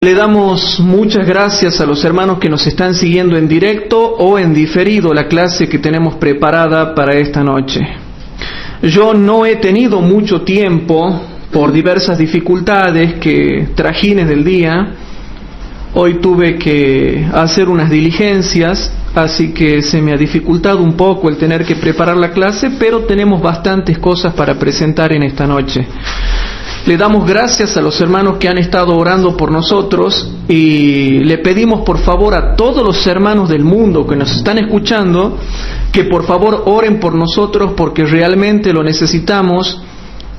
Le damos muchas gracias a los hermanos que nos están siguiendo en directo o en diferido la clase que tenemos preparada para esta noche. Yo no he tenido mucho tiempo por diversas dificultades trajines del día. Hoy tuve que hacer unas diligencias, así que se me ha dificultado un poco el tener que preparar la clase, pero tenemos bastantes cosas para presentar en esta noche. Le damos gracias a los hermanos que han estado orando por nosotros y le pedimos por favor a todos los hermanos del mundo que nos están escuchando que por favor oren por nosotros porque realmente lo necesitamos,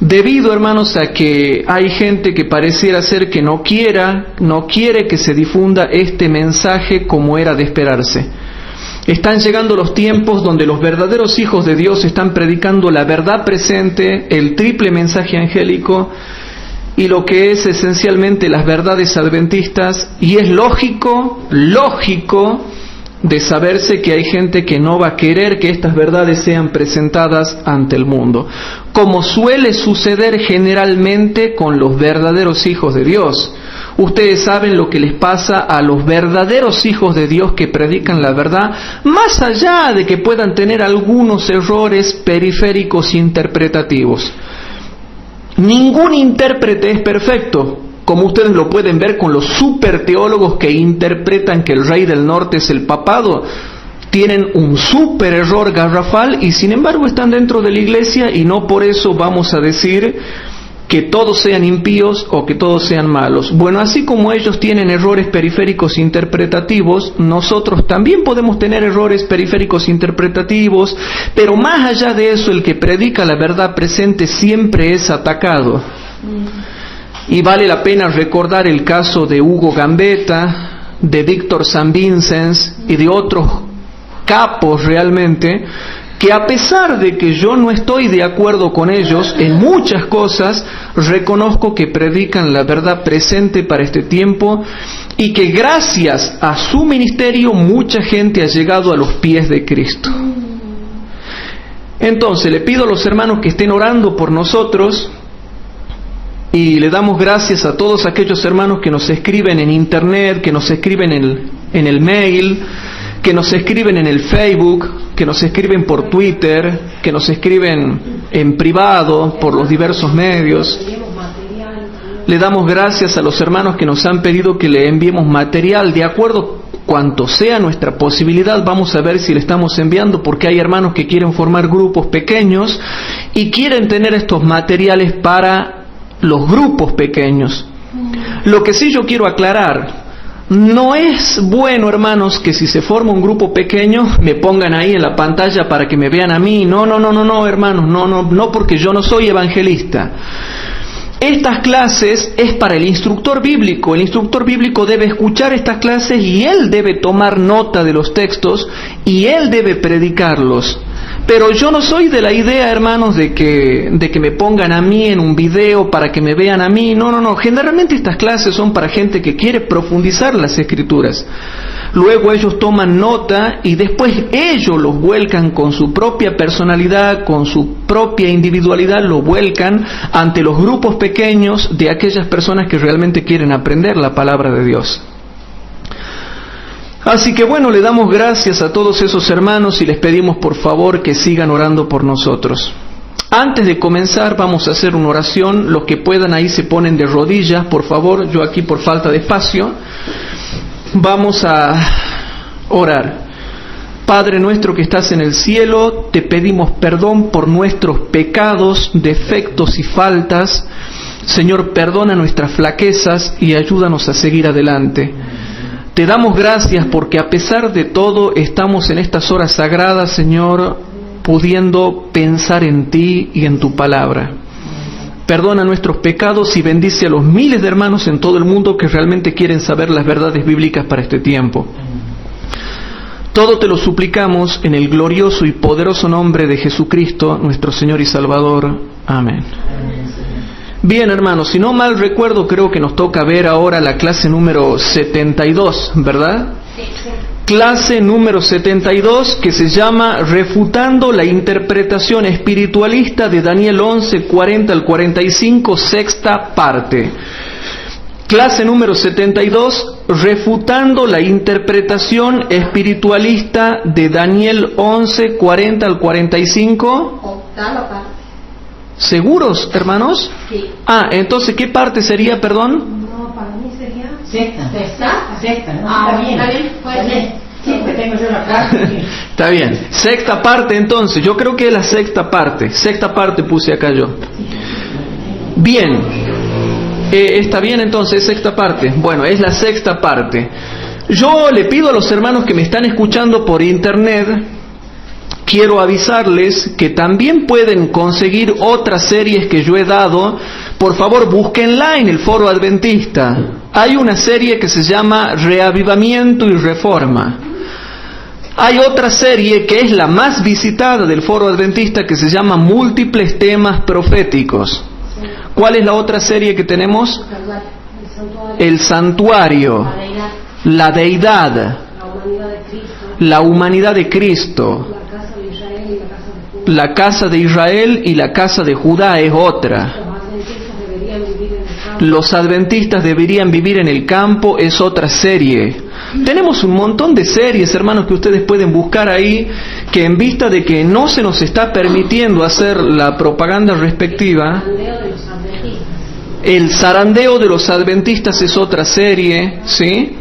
debido, hermanos, a que hay gente que pareciera ser que no quiere que se difunda este mensaje como era de esperarse. Están llegando los tiempos donde los verdaderos hijos de Dios están predicando la verdad presente, el triple mensaje angélico y lo que es esencialmente las verdades adventistas, y es lógico de saberse que hay gente que no va a querer que estas verdades sean presentadas ante el mundo, como suele suceder generalmente con los verdaderos hijos de Dios. Ustedes saben lo que les pasa a los verdaderos hijos de Dios que predican la verdad, más allá de que puedan tener algunos errores periféricos interpretativos. Ningún intérprete es perfecto, como ustedes lo pueden ver con los super teólogos que interpretan que el rey del norte es el papado. Tienen un super error garrafal y sin embargo están dentro de la iglesia, y no por eso vamos a decir que todos sean impíos o que todos sean malos. Bueno, así como ellos tienen errores periféricos interpretativos, nosotros también podemos tener errores periféricos interpretativos, pero más allá de eso, el que predica la verdad presente siempre es atacado. Y vale la pena recordar el caso de Hugo Gambetta, de Víctor San Vicens y de otros capos realmente, que a pesar de que yo no estoy de acuerdo con ellos en muchas cosas, reconozco que predican la verdad presente para este tiempo y que gracias a su ministerio mucha gente ha llegado a los pies de Cristo. Entonces le pido a los hermanos que estén orando por nosotros, y le damos gracias a todos aquellos hermanos que nos escriben en internet, que nos escriben en el mail, que nos escriben en el Facebook, que nos escriben por Twitter, que nos escriben en privado por los diversos medios. Le damos gracias a los hermanos que nos han pedido que le enviemos material de acuerdo cuanto sea nuestra posibilidad. Vamos a ver si le estamos enviando, porque hay hermanos que quieren formar grupos pequeños y quieren tener estos materiales para los grupos pequeños. Lo que sí yo quiero aclarar: no es bueno, hermanos, que si se forma un grupo pequeño me pongan ahí en la pantalla para que me vean a mí. No, hermanos, no, porque yo no soy evangelista. Estas clases es para el instructor bíblico. El instructor bíblico debe escuchar estas clases y él debe tomar nota de los textos y él debe predicarlos. Pero yo no soy de la idea, hermanos, de que me pongan a mí en un video para que me vean a mí. No. Generalmente estas clases son para gente que quiere profundizar las Escrituras. Luego ellos toman nota y después ellos los vuelcan con su propia personalidad, con su propia individualidad, lo vuelcan ante los grupos pequeños de aquellas personas que realmente quieren aprender la palabra de Dios. Así que bueno, le damos gracias a todos esos hermanos y les pedimos por favor que sigan orando por nosotros. Antes de comenzar vamos a hacer una oración. Los que puedan ahí se ponen de rodillas, por favor. Yo aquí por falta de espacio. Vamos a orar. Padre nuestro que estás en el cielo, te pedimos perdón por nuestros pecados, defectos y faltas. Señor, perdona nuestras flaquezas y ayúdanos a seguir adelante. Te damos gracias porque a pesar de todo estamos en estas horas sagradas, Señor, pudiendo pensar en ti y en tu palabra. Perdona nuestros pecados y bendice a los miles de hermanos en todo el mundo que realmente quieren saber las verdades bíblicas para este tiempo. Todo te lo suplicamos en el glorioso y poderoso nombre de Jesucristo, nuestro Señor y Salvador. Amén. Bien, hermanos, si no mal recuerdo, creo que nos toca ver ahora la clase número 72, ¿verdad? Sí. Clase número 72, que se llama Refutando la interpretación espiritualista de Daniel 11, 40 al 45, sexta parte. Clase número 72, refutando la interpretación espiritualista de Daniel 11, 40 al 45. Octava parte. ¿Seguros, hermanos? Sí. Entonces, ¿qué parte sería, perdón? No, para mí sería... Sexta. Sexta, ¿no? Está bien, Está bien. Sí, porque tengo yo la clase. Está bien. Sexta parte, entonces. Yo creo que es la sexta parte. Sexta parte puse acá yo. Bien. ¿Está bien entonces, sexta parte? Bueno, es la sexta parte. Yo le pido a los hermanos que me están escuchando por internet, quiero avisarles que también pueden conseguir otras series que yo he dado. Por favor, búsquenla en el Foro Adventista. Hay una serie que se llama Reavivamiento y Reforma. Hay otra serie que es la más visitada del Foro Adventista que se llama Múltiples Temas Proféticos. ¿Cuál es la otra serie que tenemos? El Santuario, la Deidad, la Humanidad de Cristo, la Casa de Israel y la Casa de Judá es otra. Los adventistas deberían vivir en el campo es otra serie. Tenemos un montón de series, hermanos, que ustedes pueden buscar ahí, que en vista de que no se nos está permitiendo hacer la propaganda respectiva, el zarandeo de los adventistas es otra serie, ¿sí?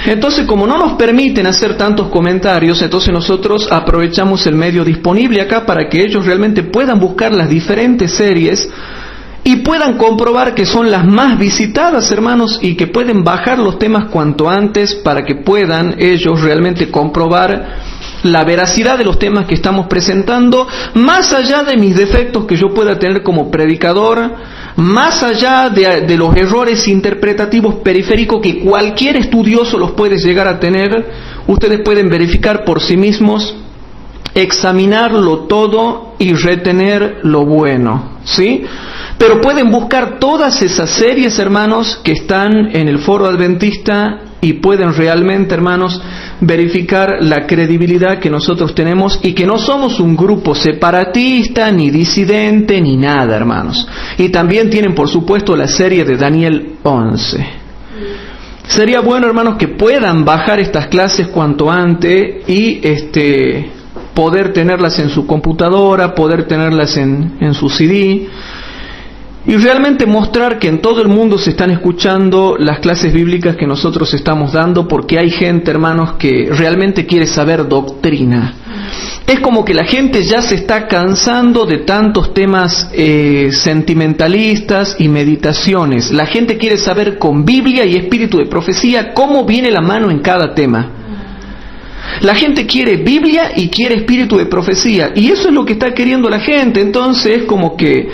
Entonces, como no nos permiten hacer tantos comentarios, entonces nosotros aprovechamos el medio disponible acá para que ellos realmente puedan buscar las diferentes series y puedan comprobar que son las más visitadas, hermanos, y que pueden bajar los temas cuanto antes para que puedan ellos realmente comprobar la veracidad de los temas que estamos presentando, más allá de mis defectos que yo pueda tener como predicador, más allá de los errores interpretativos periféricos que cualquier estudioso los puede llegar a tener. Ustedes pueden verificar por sí mismos, examinarlo todo y retener lo bueno, ¿sí? Pero pueden buscar todas esas series, hermanos, que están en el Foro Adventista y pueden realmente, hermanos, verificar la credibilidad que nosotros tenemos y que no somos un grupo separatista, ni disidente, ni nada, hermanos. Y también tienen, por supuesto, la serie de Daniel 11. Sería bueno, hermanos, que puedan bajar estas clases cuanto antes y poder tenerlas en su computadora, poder tenerlas en su CD, y realmente mostrar que en todo el mundo se están escuchando las clases bíblicas que nosotros estamos dando, porque hay gente, hermanos, que realmente quiere saber doctrina. Es como que la gente ya se está cansando de tantos temas sentimentalistas y meditaciones. La gente quiere saber con Biblia y espíritu de profecía cómo viene la mano en cada tema. La gente quiere Biblia y quiere espíritu de profecía, y eso es lo que está queriendo la gente. Entonces es como que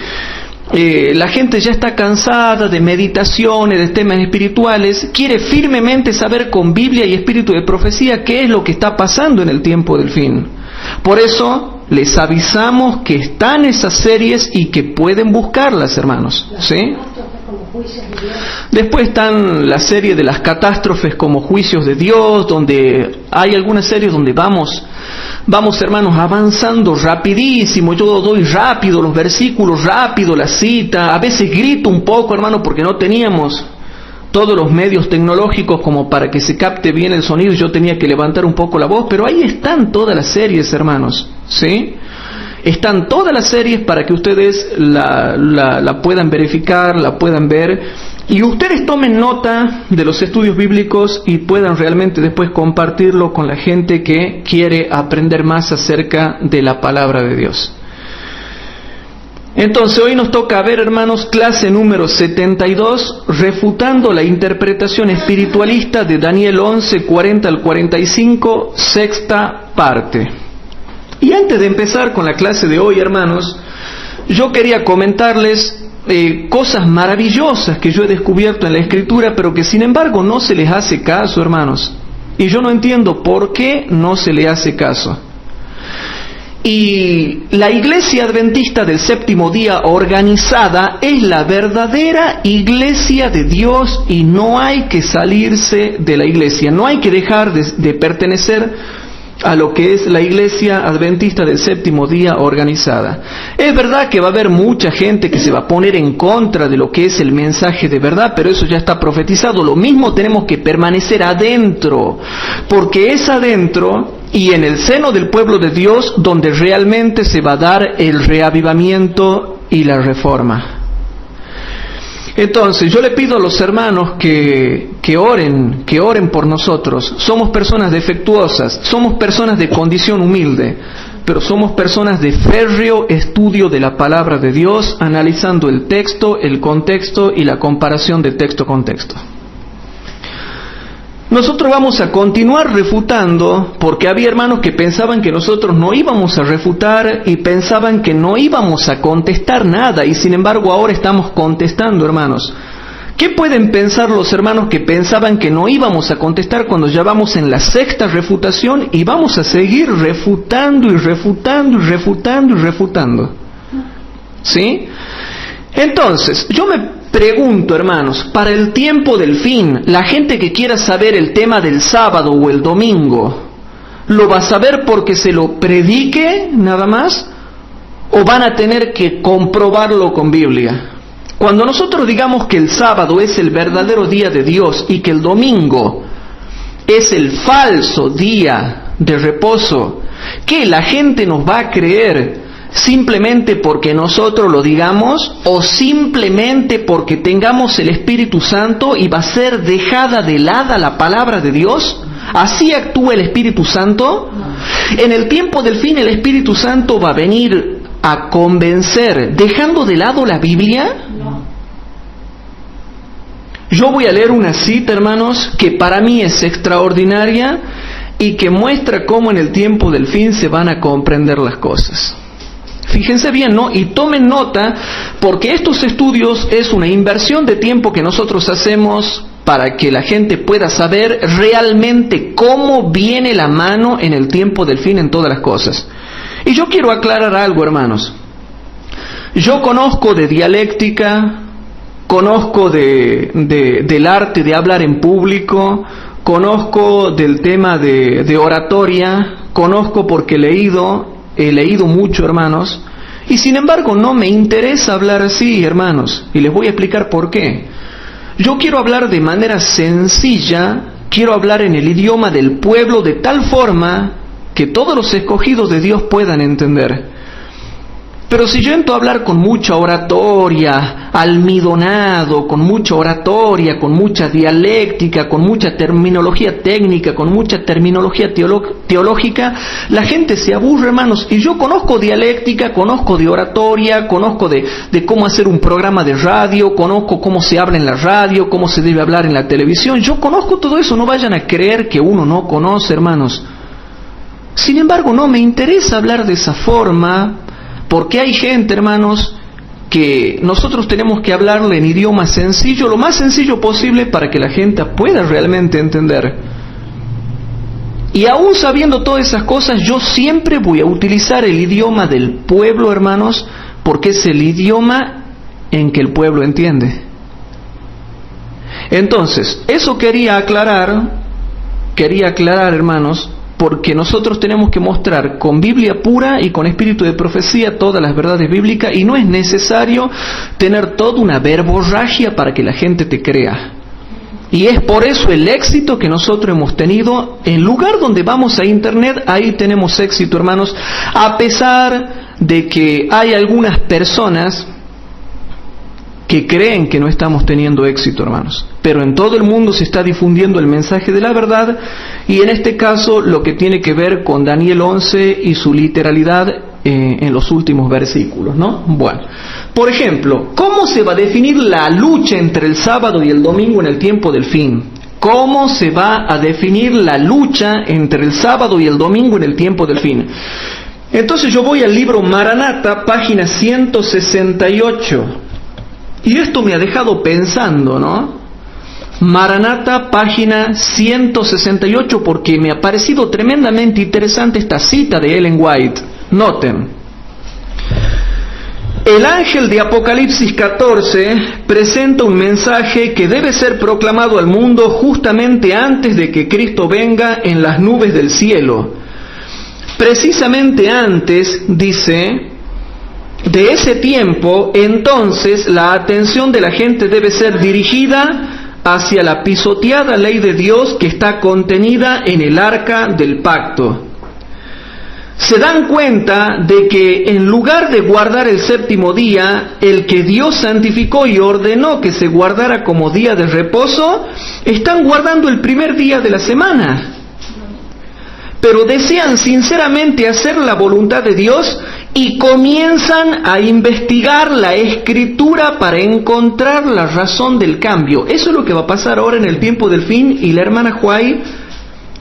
la gente ya está cansada de meditaciones, de temas espirituales, quiere firmemente saber con Biblia y espíritu de profecía qué es lo que está pasando en el tiempo del fin. Por eso les avisamos que están esas series y que pueden buscarlas, hermanos, ¿sí? Después están la serie de las catástrofes como juicios de Dios, donde hay algunas series donde vamos, hermanos, avanzando rapidísimo. Yo doy rápido los versículos, rápido la cita. A veces grito un poco, hermano, porque no teníamos todos los medios tecnológicos como para que se capte bien el sonido, y yo tenía que levantar un poco la voz. Pero ahí están todas las series, hermanos, ¿sí? Están todas las series para que ustedes la puedan verificar, la puedan ver, y ustedes tomen nota de los estudios bíblicos y puedan realmente después compartirlo con la gente que quiere aprender más acerca de la palabra de Dios. Entonces hoy nos toca ver, hermanos, clase número 72, refutando la interpretación espiritualista de Daniel 11, 40 al 45, sexta parte. Y antes de empezar con la clase de hoy, hermanos, yo quería comentarles cosas maravillosas que yo he descubierto en la Escritura, pero que sin embargo no se les hace caso, hermanos. Y yo no entiendo por qué no se le hace caso. Y la Iglesia Adventista del Séptimo Día organizada es la verdadera Iglesia de Dios, y no hay que salirse de la Iglesia, no hay que dejar de pertenecer a lo que es la Iglesia Adventista del Séptimo Día organizada. Es verdad que va a haber mucha gente que se va a poner en contra de lo que es el mensaje de verdad, pero eso ya está profetizado. Lo mismo tenemos que permanecer adentro, porque es adentro y en el seno del pueblo de Dios donde realmente se va a dar el reavivamiento y la reforma. Entonces, yo le pido a los hermanos que oren por nosotros. Somos personas defectuosas, somos personas de condición humilde, pero somos personas de férreo estudio de la palabra de Dios, analizando el texto, el contexto y la comparación de texto con texto. Nosotros vamos a continuar refutando, porque había hermanos que pensaban que nosotros no íbamos a refutar y pensaban que no íbamos a contestar nada, y sin embargo ahora estamos contestando, hermanos. ¿Qué pueden pensar los hermanos que pensaban que no íbamos a contestar cuando ya vamos en la sexta refutación y vamos a seguir refutando y refutando y refutando y refutando? ¿Sí? Entonces, yo me pregunto, hermanos, para el tiempo del fin, la gente que quiera saber el tema del sábado o el domingo, ¿lo va a saber porque se lo predique nada más? ¿O van a tener que comprobarlo con Biblia? Cuando nosotros digamos que el sábado es el verdadero día de Dios y que el domingo es el falso día de reposo, ¿qué la gente nos va a creer simplemente porque nosotros lo digamos o simplemente porque tengamos el Espíritu Santo y va a ser dejada de lado la palabra de Dios? ¿Así actúa el Espíritu Santo? En el tiempo del fin el Espíritu Santo va a venir a convencer, dejando de lado la Biblia. Yo voy a leer una cita, hermanos, que para mí es extraordinaria y que muestra cómo en el tiempo del fin se van a comprender las cosas. Fíjense bien, ¿no? Y tomen nota, porque estos estudios es una inversión de tiempo que nosotros hacemos para que la gente pueda saber realmente cómo viene la mano en el tiempo del fin en todas las cosas. Y yo quiero aclarar algo, hermanos. Yo conozco de dialéctica, conozco del arte de hablar en público, conozco del tema de oratoria, conozco porque he leído mucho, hermanos, y sin embargo no me interesa hablar así, hermanos, y les voy a explicar por qué. Yo quiero hablar de manera sencilla, quiero hablar en el idioma del pueblo de tal forma que todos los escogidos de Dios puedan entender. Pero si yo entro a hablar con mucha oratoria, almidonado, con mucha oratoria, con mucha dialéctica, con mucha terminología técnica, con mucha terminología teológica, la gente se aburre, hermanos. Y yo conozco dialéctica, conozco de oratoria, conozco de cómo hacer un programa de radio, conozco cómo se habla en la radio, cómo se debe hablar en la televisión. Yo conozco todo eso, no vayan a creer que uno no conoce, hermanos. Sin embargo, no me interesa hablar de esa forma, porque hay gente, hermanos, que nosotros tenemos que hablarle en idioma sencillo, lo más sencillo posible para que la gente pueda realmente entender. Y aún sabiendo todas esas cosas, yo siempre voy a utilizar el idioma del pueblo, hermanos, porque es el idioma en que el pueblo entiende. Entonces, eso quería aclarar, hermanos, porque nosotros tenemos que mostrar con Biblia pura y con espíritu de profecía todas las verdades bíblicas, y no es necesario tener toda una verborragia para que la gente te crea. Y es por eso el éxito que nosotros hemos tenido. En lugar donde vamos a internet, ahí tenemos éxito, hermanos, a pesar de que hay algunas personas que creen que no estamos teniendo éxito, hermanos. Pero en todo el mundo se está difundiendo el mensaje de la verdad, y en este caso lo que tiene que ver con Daniel 11 y su literalidad en los últimos versículos, ¿no? Bueno, por ejemplo, ¿cómo se va a definir la lucha entre el sábado y el domingo en el tiempo del fin? ¿Cómo se va a definir la lucha entre el sábado y el domingo en el tiempo del fin? Entonces yo voy al libro Maranata, página 168. Y esto me ha dejado pensando, ¿no? Maranata, página 168, porque me ha parecido tremendamente interesante esta cita de Ellen White. Noten. El ángel de Apocalipsis 14 presenta un mensaje que debe ser proclamado al mundo justamente antes de que Cristo venga en las nubes del cielo. Precisamente antes, dice, de ese tiempo, entonces la atención de la gente debe ser dirigida hacia la pisoteada ley de Dios que está contenida en el arca del pacto. Se dan cuenta de que en lugar de guardar el séptimo día, el que Dios santificó y ordenó que se guardara como día de reposo, están guardando el primer día de la semana. Pero desean sinceramente hacer la voluntad de Dios y comienzan a investigar la Escritura para encontrar la razón del cambio. Eso es lo que va a pasar ahora en el tiempo del fin, y la hermana Huay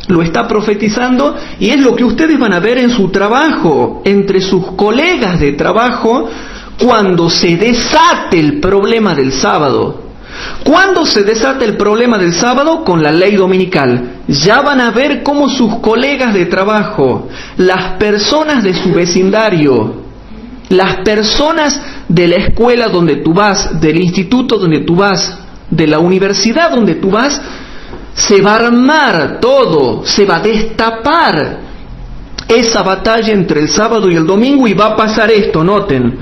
lo está profetizando, y es lo que ustedes van a ver en su trabajo, entre sus colegas de trabajo, cuando se desate el problema del sábado. ¿Cuándo se desata el problema del sábado? Con la ley dominical. Ya van a ver cómo sus colegas de trabajo, las personas de su vecindario, las personas de la escuela donde tú vas, del instituto donde tú vas, de la universidad donde tú vas, se va a armar todo, se va a destapar esa batalla entre el sábado y el domingo, y va a pasar esto, noten.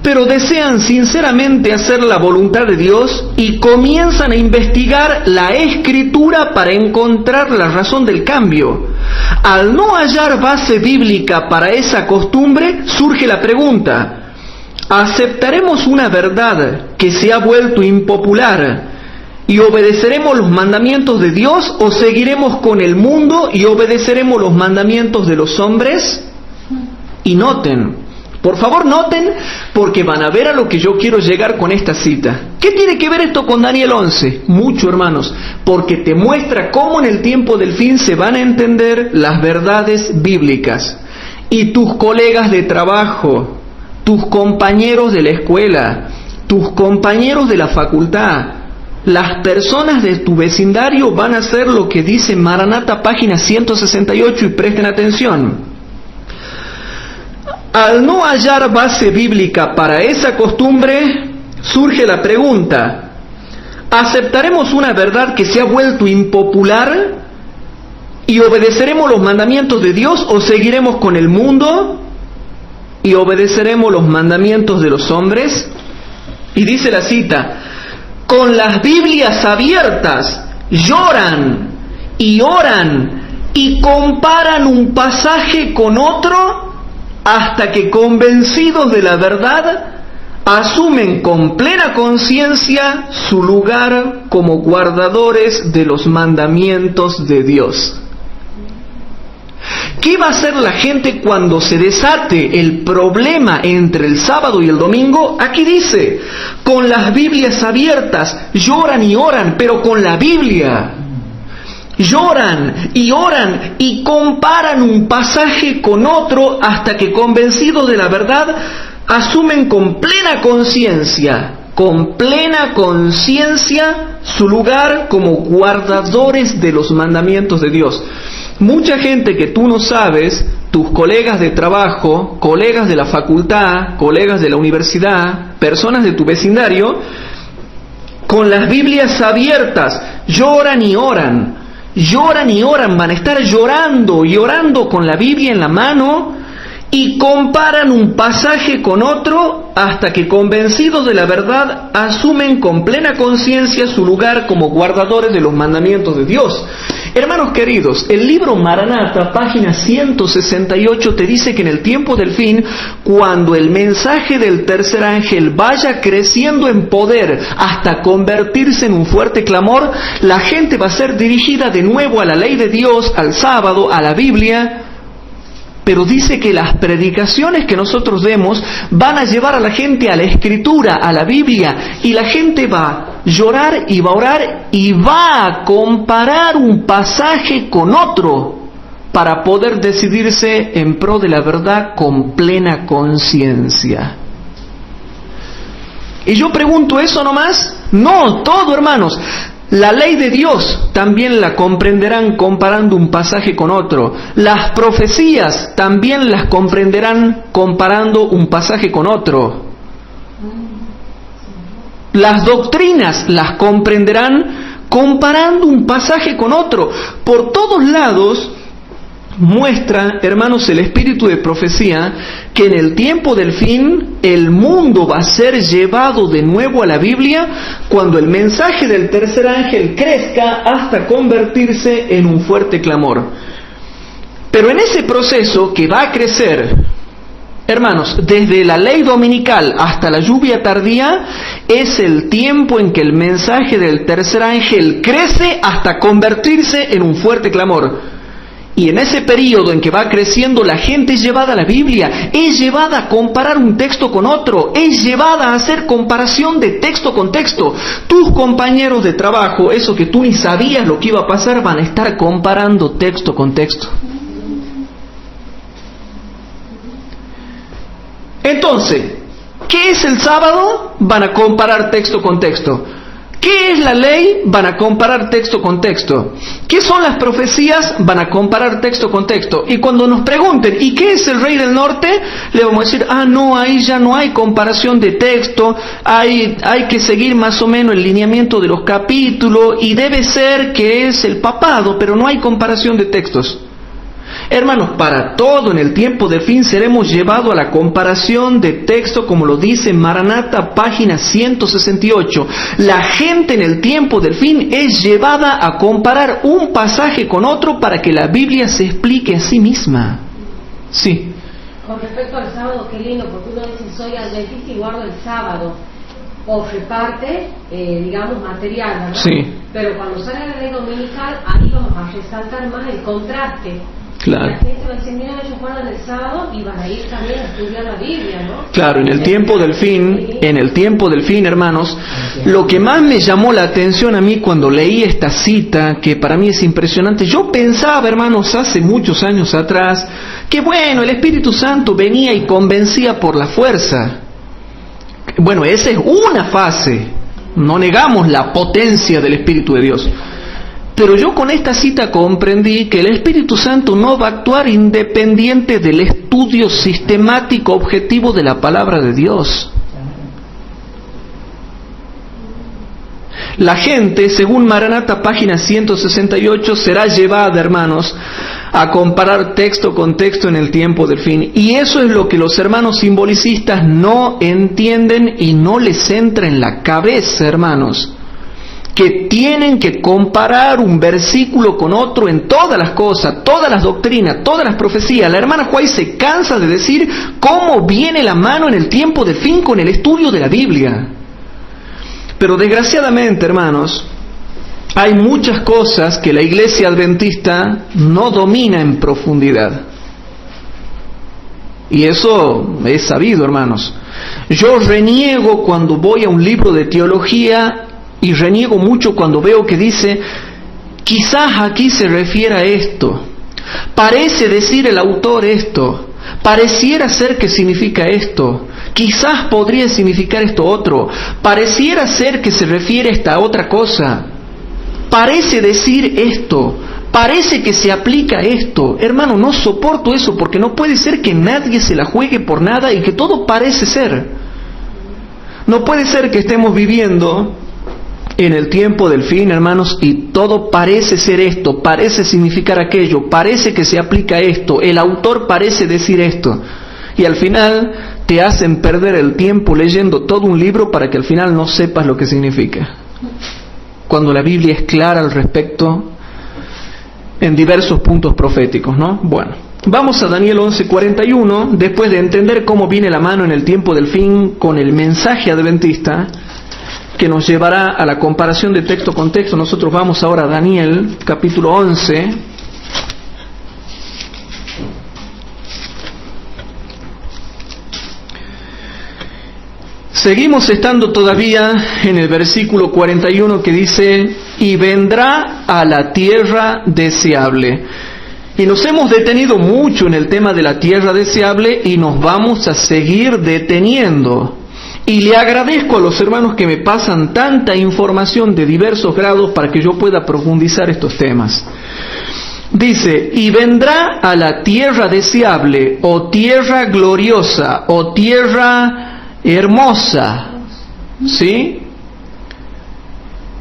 Pero desean sinceramente hacer la voluntad de Dios y comienzan a investigar la Escritura para encontrar la razón del cambio. Al no hallar base bíblica para esa costumbre, surge la pregunta: ¿aceptaremos una verdad que se ha vuelto impopular y obedeceremos los mandamientos de Dios, o seguiremos con el mundo y obedeceremos los mandamientos de los hombres? Y noten, por favor noten, porque van a ver a lo que yo quiero llegar con esta cita. ¿Qué tiene que ver esto con Daniel 11? Mucho, hermanos, porque te muestra cómo en el tiempo del fin se van a entender las verdades bíblicas. Y tus colegas de trabajo, tus compañeros de la escuela, tus compañeros de la facultad, las personas de tu vecindario van a hacer lo que dice Maranata, página 168, y presten atención. Al no hallar base bíblica para esa costumbre, surge la pregunta: ¿aceptaremos una verdad que se ha vuelto impopular y obedeceremos los mandamientos de Dios, o seguiremos con el mundo y obedeceremos los mandamientos de los hombres? Y dice la cita: con las Biblias abiertas lloran y oran y comparan un pasaje con otro, hasta que, convencidos de la verdad, asumen con plena conciencia su lugar como guardadores de los mandamientos de Dios. ¿Qué va a hacer la gente cuando se desate el problema entre el sábado y el domingo? Aquí dice: con las Biblias abiertas lloran y oran, pero con la Biblia. Lloran y oran y comparan un pasaje con otro, hasta que, convencidos de la verdad, asumen con plena conciencia su lugar como guardadores de los mandamientos de Dios. Mucha gente que tú no sabes, tus colegas de trabajo, colegas de la facultad, colegas de la universidad, personas de tu vecindario, con las Biblias abiertas lloran y oran, van a estar llorando y orando con la Biblia en la mano, y comparan un pasaje con otro, hasta que, convencidos de la verdad, asumen con plena conciencia su lugar como guardadores de los mandamientos de Dios. Hermanos queridos, el libro Maranata, página 168, te dice que en el tiempo del fin, cuando el mensaje del tercer ángel vaya creciendo en poder hasta convertirse en un fuerte clamor, la gente va a ser dirigida de nuevo a la ley de Dios, al sábado, a la Biblia. Pero dice que las predicaciones que nosotros demos van a llevar a la gente a la Escritura, a la Biblia, y la gente va a llorar y va a orar y va a comparar un pasaje con otro para poder decidirse en pro de la verdad con plena conciencia. Y yo pregunto, ¿eso nomás? No, todo, hermanos. La ley de Dios también la comprenderán comparando un pasaje con otro. Las profecías también las comprenderán comparando un pasaje con otro. Las doctrinas las comprenderán comparando un pasaje con otro. Por todos lados muestra, hermanos, el espíritu de profecía, que en el tiempo del fin el mundo va a ser llevado de nuevo a la Biblia cuando el mensaje del tercer ángel crezca hasta convertirse en un fuerte clamor. Pero en ese proceso que va a crecer, hermanos, desde la ley dominical hasta la lluvia tardía, es el tiempo en que el mensaje del tercer ángel crece hasta convertirse en un fuerte clamor. Y en ese periodo en que va creciendo, la gente es llevada a la Biblia, es llevada a comparar un texto con otro, es llevada a hacer comparación de texto con texto. Tus compañeros de trabajo, eso que tú ni sabías lo que iba a pasar, van a estar comparando texto con texto. Entonces, ¿qué es el sábado? Van a comparar texto con texto. ¿Qué es la ley? Van a comparar texto con texto. ¿Qué son las profecías? Van a comparar texto con texto. Y cuando nos pregunten, ¿y qué es el rey del norte? Le vamos a decir, no, ahí ya no hay comparación de texto, hay que seguir más o menos el lineamiento de los capítulos, y debe ser que es el papado, pero no hay comparación de textos. Hermanos, para todo en el tiempo del fin seremos llevados a la comparación de texto, como lo dice Maranata, página 168. La gente en el tiempo del fin es llevada a comparar un pasaje con otro para que la Biblia se explique a sí misma. Sí. Con respecto al sábado, qué lindo, porque uno dice, soy adventista y guardo el sábado. O reparte, digamos, material, ¿verdad? Sí. Pero cuando sale la ley dominical, ahí vamos a resaltar más el contraste. Claro. La gente va a decir, mira, ellos guardan el sábado y van a ir también a estudiar la Biblia, ¿no? Claro, en el tiempo del fin, hermanos, lo que más me llamó la atención a mí cuando leí esta cita, que para mí es impresionante, yo pensaba, hermanos, hace muchos años atrás, que bueno, el Espíritu Santo venía y convencía por la fuerza. Bueno, esa es una fase, no negamos la potencia del Espíritu de Dios. Pero yo con esta cita comprendí que el Espíritu Santo no va a actuar independiente del estudio sistemático objetivo de la palabra de Dios. La gente, según Maranata, página 168, será llevada, hermanos, a comparar texto con texto en el tiempo del fin. Y eso es lo que los hermanos simbolicistas no entienden y no les entra en la cabeza, hermanos. Que tienen que comparar un versículo con otro en todas las cosas, todas las doctrinas, todas las profecías. La hermana Juárez se cansa de decir cómo viene la mano en el tiempo de fin con el estudio de la Biblia. Pero desgraciadamente, hermanos, hay muchas cosas que la iglesia adventista no domina en profundidad. Y eso es sabido, hermanos. Yo reniego cuando voy a un libro de teología. Y reniego mucho cuando veo que dice, quizás aquí se refiere a esto, parece decir el autor esto, pareciera ser que significa esto, quizás podría significar esto otro, pareciera ser que se refiere a esta otra cosa, parece decir esto, parece que se aplica esto. Hermano, no soporto eso, porque no puede ser que nadie se la juegue por nada y que todo parece ser. No puede ser que estemos viviendo en el tiempo del fin, hermanos, y todo parece ser esto, parece significar aquello, parece que se aplica esto, el autor parece decir esto, y al final te hacen perder el tiempo leyendo todo un libro para que al final no sepas lo que significa, cuando la Biblia es clara al respecto en diversos puntos proféticos, ¿no? Bueno, vamos a Daniel 11:41, después de entender cómo viene la mano en el tiempo del fin con el mensaje adventista, que nos llevará a la comparación de texto con texto. Nosotros vamos ahora a Daniel, capítulo 11. Seguimos estando todavía en el versículo 41 que dice, y vendrá a la tierra deseable. Y nos hemos detenido mucho en el tema de la tierra deseable y nos vamos a seguir deteniendo. Y le agradezco a los hermanos que me pasan tanta información de diversos grados para que yo pueda profundizar estos temas. Dice, y vendrá a la tierra deseable, o tierra gloriosa, o tierra hermosa, ¿sí?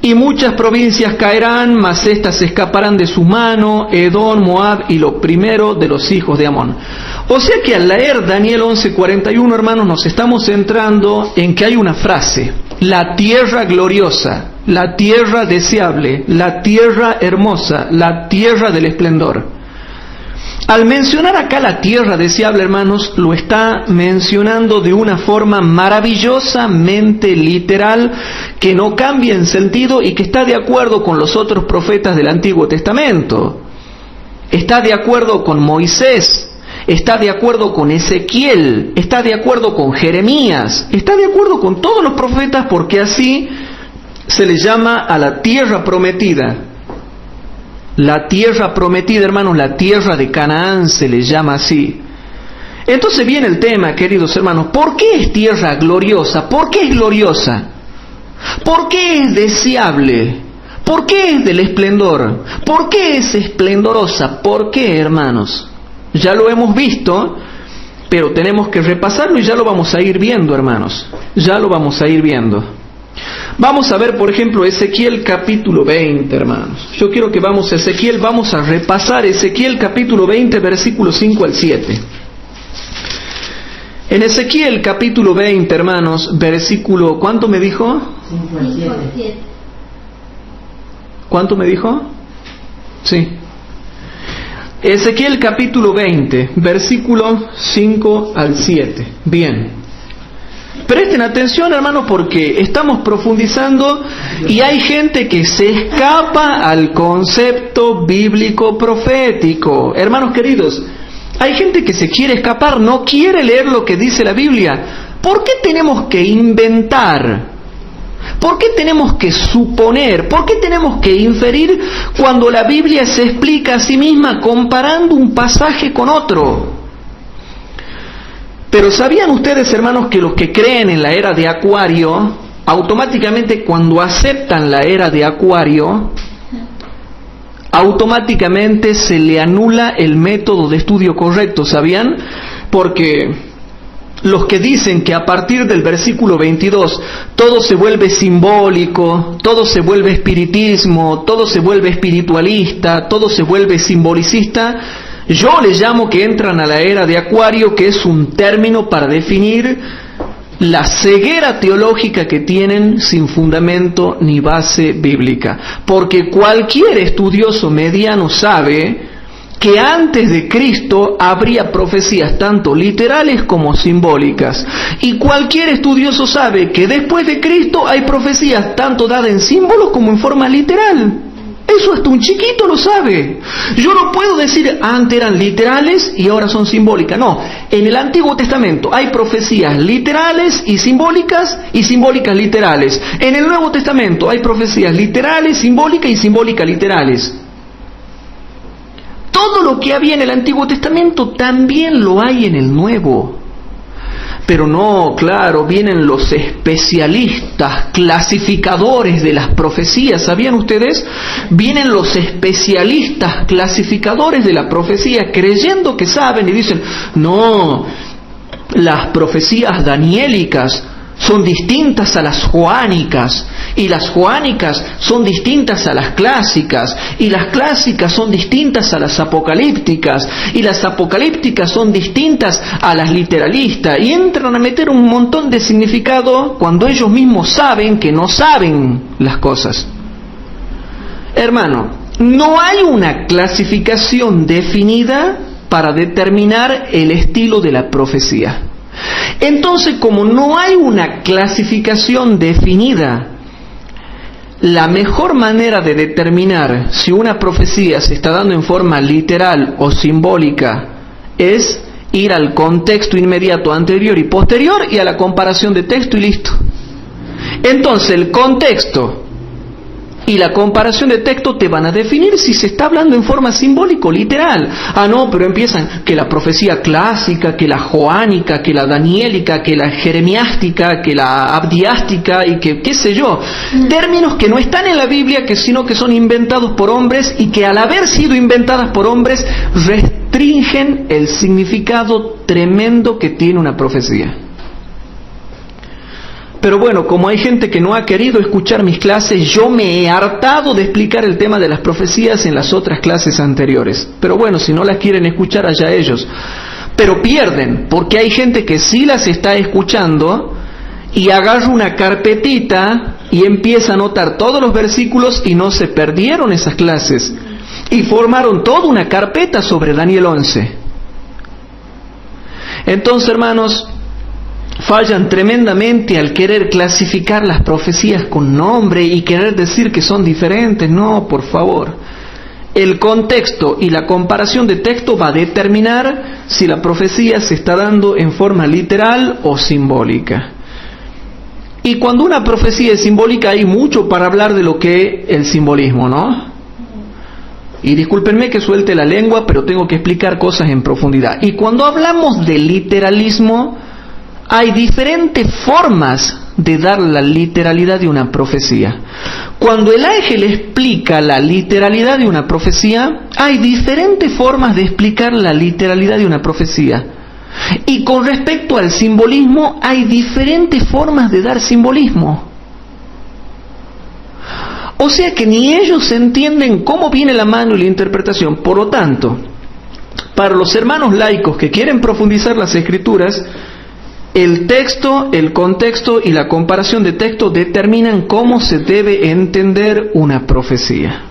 y muchas provincias caerán, mas éstas escaparán de su mano, Edom, Moab y lo primero de los hijos de Amón. O sea que al leer Daniel 11:41, hermanos, nos estamos centrando en que hay una frase: la tierra gloriosa, la tierra deseable, la tierra hermosa, la tierra del esplendor. Al mencionar acá la tierra deseable, hermanos, lo está mencionando de una forma maravillosamente literal, que no cambia en sentido y que está de acuerdo con los otros profetas del Antiguo Testamento. Está de acuerdo con Moisés, está de acuerdo con Ezequiel, está de acuerdo con Jeremías, está de acuerdo con todos los profetas, porque así se le llama a la tierra prometida. La tierra prometida, hermanos, la tierra de Canaán se le llama así. Entonces viene el tema, queridos hermanos: ¿por qué es tierra gloriosa? ¿Por qué es gloriosa? ¿Por qué es deseable? ¿Por qué es del esplendor? ¿Por qué es esplendorosa? ¿Por qué, hermanos? Ya lo hemos visto, pero tenemos que repasarlo y ya lo vamos a ir viendo, hermanos. Ya lo vamos a ir viendo. Vamos a ver, por ejemplo, Ezequiel capítulo 20, hermanos. Yo quiero que vamos a Ezequiel, vamos a repasar Ezequiel capítulo 20, versículos 5 al 7. En Ezequiel capítulo 20, hermanos, versículo, ¿cuánto me dijo? 5 al 7. ¿Cuánto me dijo? Sí. Ezequiel capítulo 20, versículo 5 al 7. Bien. Presten atención, hermanos, porque estamos profundizando y hay gente que se escapa al concepto bíblico profético. Hermanos queridos, hay gente que se quiere escapar, no quiere leer lo que dice la Biblia. ¿Por qué tenemos que inventar? ¿Por qué tenemos que suponer? ¿Por qué tenemos que inferir cuando la Biblia se explica a sí misma comparando un pasaje con otro? Pero ¿sabían ustedes, hermanos, que los que creen en la era de Acuario, automáticamente cuando aceptan la era de Acuario, automáticamente se le anula el método de estudio correcto? ¿Sabían? Porque los que dicen que a partir del versículo 22 todo se vuelve simbólico, todo se vuelve espiritismo, todo se vuelve espiritualista, todo se vuelve simbolicista, yo les llamo que entran a la era de Acuario, que es un término para definir la ceguera teológica que tienen sin fundamento ni base bíblica. Porque cualquier estudioso mediano sabe que antes de Cristo habría profecías tanto literales como simbólicas. Y cualquier estudioso sabe que después de Cristo hay profecías tanto dadas en símbolos como en forma literal. Eso hasta un chiquito lo sabe. Yo no puedo decir antes eran literales y ahora son simbólicas. No, en el Antiguo Testamento hay profecías literales y simbólicas literales. En el Nuevo Testamento hay profecías literales, simbólicas y simbólicas literales. Todo lo que había en el Antiguo Testamento también lo hay en el Nuevo. Pero no, claro, vienen los especialistas, clasificadores de las profecías. ¿Sabían ustedes? Vienen los especialistas, clasificadores de la profecía, creyendo que saben y dicen: no, las profecías daniélicas son distintas a las joánicas, y las joánicas son distintas a las clásicas, y las clásicas son distintas a las apocalípticas, y las apocalípticas son distintas a las literalistas, y entran a meter un montón de significado cuando ellos mismos saben que no saben las cosas. Hermano, no hay una clasificación definida para determinar el estilo de la profecía. Entonces, como no hay una clasificación definida, la mejor manera de determinar si una profecía se está dando en forma literal o simbólica es ir al contexto inmediato anterior y posterior y a la comparación de texto y listo. Entonces, el contexto y la comparación de texto te van a definir si se está hablando en forma simbólica o literal. Ah, no, pero empiezan que la profecía clásica, que la joánica, que la daniélica, que la jeremiástica, que la abdiástica y que qué sé yo. Términos que no están en la Biblia, sino que son inventados por hombres y que al haber sido inventadas por hombres restringen el significado tremendo que tiene una profecía. Pero bueno, como hay gente que no ha querido escuchar mis clases, yo me he hartado de explicar el tema de las profecías en las otras clases anteriores. Pero bueno, si no las quieren escuchar, allá ellos. Pero pierden, porque hay gente que sí las está escuchando y agarra una carpetita y empieza a anotar todos los versículos y no se perdieron esas clases. Y formaron toda una carpeta sobre Daniel 11. Entonces, hermanos, fallan tremendamente al querer clasificar las profecías con nombre y querer decir que son diferentes. No, por favor. El contexto y la comparación de texto va a determinar si la profecía se está dando en forma literal o simbólica. Y cuando una profecía es simbólica hay mucho para hablar de lo que es el simbolismo, ¿no? Y discúlpenme que suelte la lengua, pero tengo que explicar cosas en profundidad. Y cuando hablamos de literalismo, hay diferentes formas de dar la literalidad de una profecía. Cuando el ángel explica la literalidad de una profecía, hay diferentes formas de explicar la literalidad de una profecía. Y con respecto al simbolismo, hay diferentes formas de dar simbolismo. O sea que ni ellos entienden cómo viene la mano y la interpretación. Por lo tanto, para los hermanos laicos que quieren profundizar las escrituras, el texto, el contexto y la comparación de texto determinan cómo se debe entender una profecía.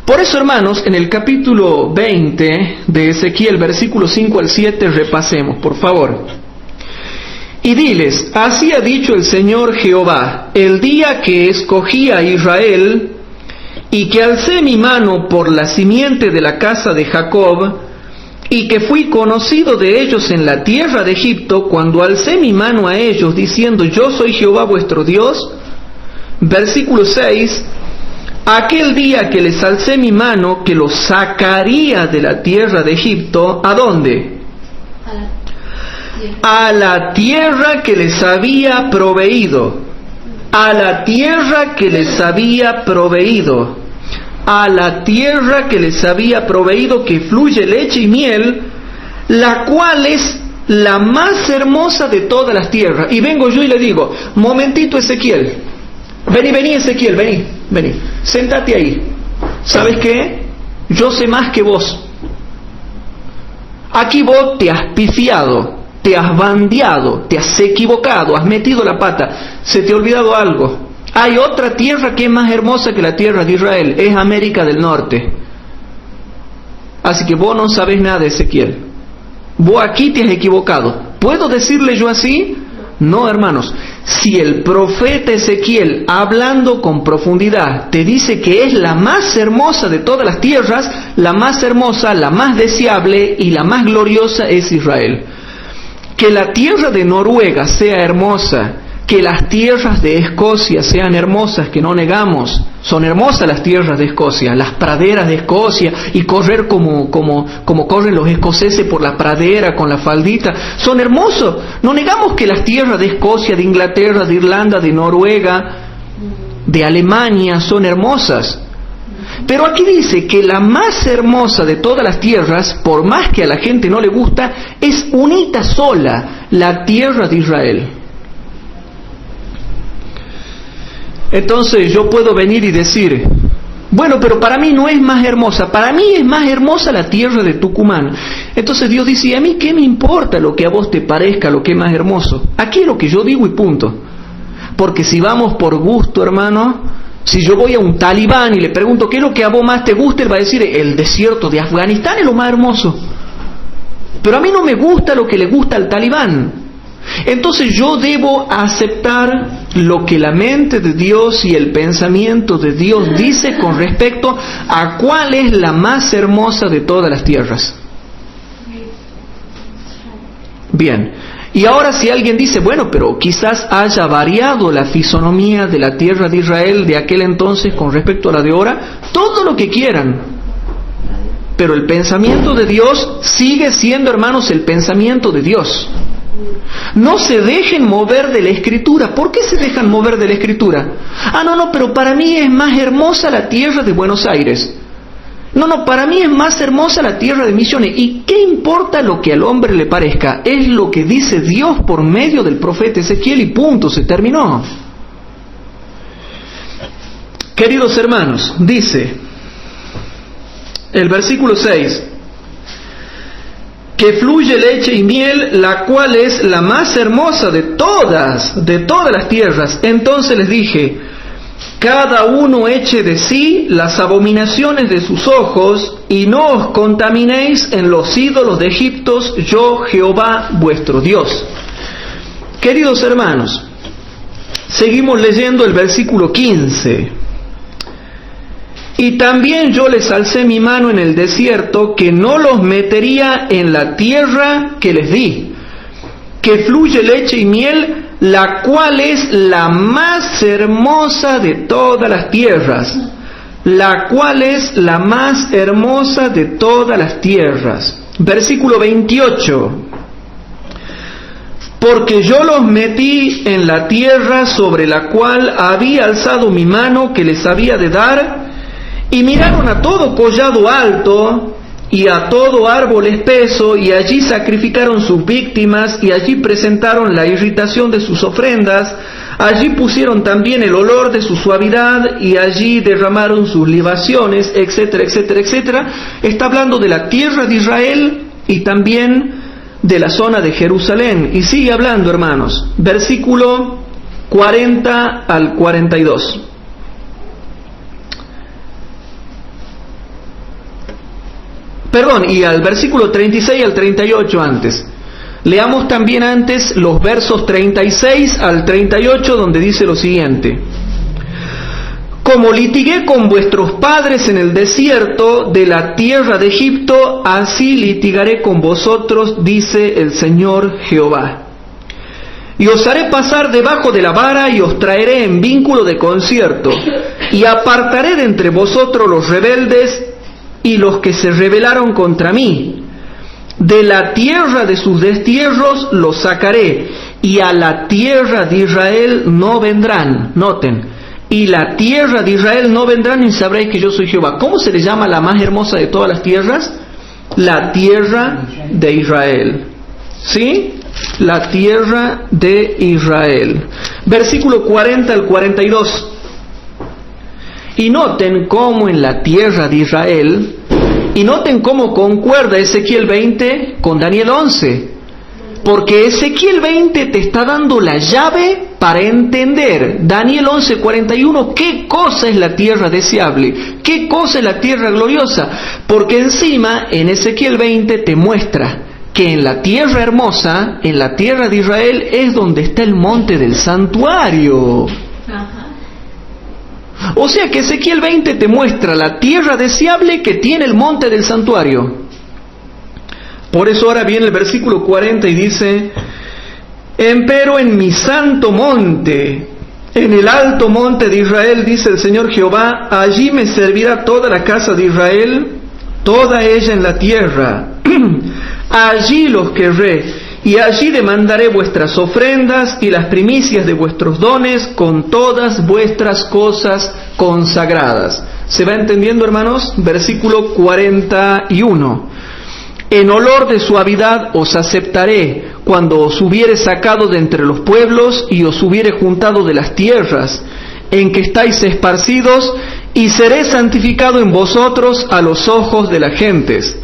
Por eso, hermanos, en el capítulo 20 de Ezequiel, versículos 5 al 7, repasemos, por favor. Y diles, así ha dicho el Señor Jehová, el día que escogí a Israel, y que alcé mi mano por la simiente de la casa de Jacob, y que fui conocido de ellos en la tierra de Egipto, cuando alcé mi mano a ellos, diciendo, yo soy Jehová vuestro Dios. Versículo 6, aquel día que les alcé mi mano, que los sacaría de la tierra de Egipto, ¿a dónde? A la tierra que les había proveído. A la tierra que les había proveído. A la tierra que les había proveído, que fluye leche y miel, la cual es la más hermosa de todas las tierras. Y vengo yo y le digo, momentito Ezequiel, vení Ezequiel, vení, sentate ahí. ¿Sabes qué? Yo sé más que vos. Aquí vos te has pifiado, te has bandeado, te has equivocado, has metido la pata, se te ha olvidado algo. Hay otra tierra que es más hermosa que la tierra de Israel, es América del Norte. Así que vos no sabés nada, Ezequiel. Vos aquí te has equivocado. ¿Puedo decirle yo así? No, hermanos. Si el profeta Ezequiel, hablando con profundidad, te dice que es la más hermosa de todas las tierras, la más hermosa, la más deseable y la más gloriosa es Israel. Que la tierra de Noruega sea hermosa, que las tierras de Escocia sean hermosas, que no negamos. Son hermosas las tierras de Escocia, las praderas de Escocia, y correr como corren los escoceses por la pradera con la faldita. Son hermosos. No negamos que las tierras de Escocia, de Inglaterra, de Irlanda, de Noruega, de Alemania son hermosas. Pero aquí dice que la más hermosa de todas las tierras, por más que a la gente no le gusta, es unita sola, la tierra de Israel. Entonces yo puedo venir y decir, bueno, pero para mí no es más hermosa, para mí es más hermosa la tierra de Tucumán. Entonces Dios dice, ¿a mí qué me importa lo que a vos te parezca, lo que es más hermoso? Aquí es lo que yo digo y punto. Porque si vamos por gusto, hermano, si yo voy a un talibán y le pregunto qué es lo que a vos más te gusta, él va a decir, el desierto de Afganistán es lo más hermoso. Pero a mí no me gusta lo que le gusta al talibán. Entonces yo debo aceptar lo que la mente de Dios y el pensamiento de Dios dice con respecto a cuál es la más hermosa de todas las tierras. Bien, y ahora si alguien dice, bueno, pero quizás haya variado la fisonomía de la tierra de Israel de aquel entonces con respecto a la de ahora, todo lo que quieran. Pero el pensamiento de Dios sigue siendo, hermanos, el pensamiento de Dios. No se dejen mover de la Escritura. ¿Por qué se dejan mover de la Escritura? No, pero para mí es más hermosa la tierra de Buenos Aires. No, para mí es más hermosa la tierra de Misiones. ¿Y qué importa lo que al hombre le parezca? Es lo que dice Dios por medio del profeta Ezequiel y punto, se terminó. Queridos hermanos, dice el versículo 6, que fluye leche y miel, la cual es la más hermosa de todas las tierras. Entonces les dije, cada uno eche de sí las abominaciones de sus ojos, y no os contaminéis en los ídolos de Egipto, yo Jehová vuestro Dios. Queridos hermanos, seguimos leyendo el versículo 15. Y también yo les alcé mi mano en el desierto, que no los metería en la tierra que les di, que fluye leche y miel, la cual es la más hermosa de todas las tierras, la cual es la más hermosa de todas las tierras. Versículo 28. Porque yo los metí en la tierra sobre la cual había alzado mi mano que les había de dar, y miraron a todo collado alto y a todo árbol espeso, y allí sacrificaron sus víctimas, y allí presentaron la irritación de sus ofrendas, allí pusieron también el olor de su suavidad, y allí derramaron sus libaciones, etcétera, etcétera, etcétera. Está hablando de la tierra de Israel y también de la zona de Jerusalén. Y sigue hablando, hermanos, versículo 40 al 42. Perdón, y al versículo 36 al 38 antes. Leamos también antes los versos 36 al 38, donde dice lo siguiente. Como litigué con vuestros padres en el desierto de la tierra de Egipto, así litigaré con vosotros, dice el Señor Jehová. Y os haré pasar debajo de la vara, y os traeré en vínculo de concierto, y apartaré de entre vosotros los rebeldes y los que se rebelaron contra mí. De la tierra de sus destierros los sacaré, y a la tierra de Israel no vendrán. Noten, y la tierra de Israel no vendrán, y sabréis que yo soy Jehová. ¿Cómo se le llama la más hermosa de todas las tierras? La tierra de Israel. ¿Sí? La tierra de Israel. Versículo 40 al 42. Y noten cómo en la tierra de Israel, y noten cómo concuerda Ezequiel 20 con Daniel 11, porque Ezequiel 20 te está dando la llave para entender Daniel 11:41, qué cosa es la tierra deseable, qué cosa es la tierra gloriosa, porque encima en Ezequiel 20 te muestra que en la tierra hermosa, en la tierra de Israel, es donde está el monte del santuario. O sea que Ezequiel 20 te muestra la tierra deseable que tiene el monte del santuario. Por eso ahora viene el versículo 40 y dice: empero en mi santo monte, en el alto monte de Israel, dice el Señor Jehová, allí me servirá toda la casa de Israel, toda ella en la tierra. Allí los querré, y allí demandaré vuestras ofrendas y las primicias de vuestros dones con todas vuestras cosas consagradas. ¿Se va entendiendo, hermanos? Versículo 41. En olor de suavidad os aceptaré cuando os hubiere sacado de entre los pueblos y os hubiere juntado de las tierras en que estáis esparcidos, y seré santificado en vosotros a los ojos de las gentes.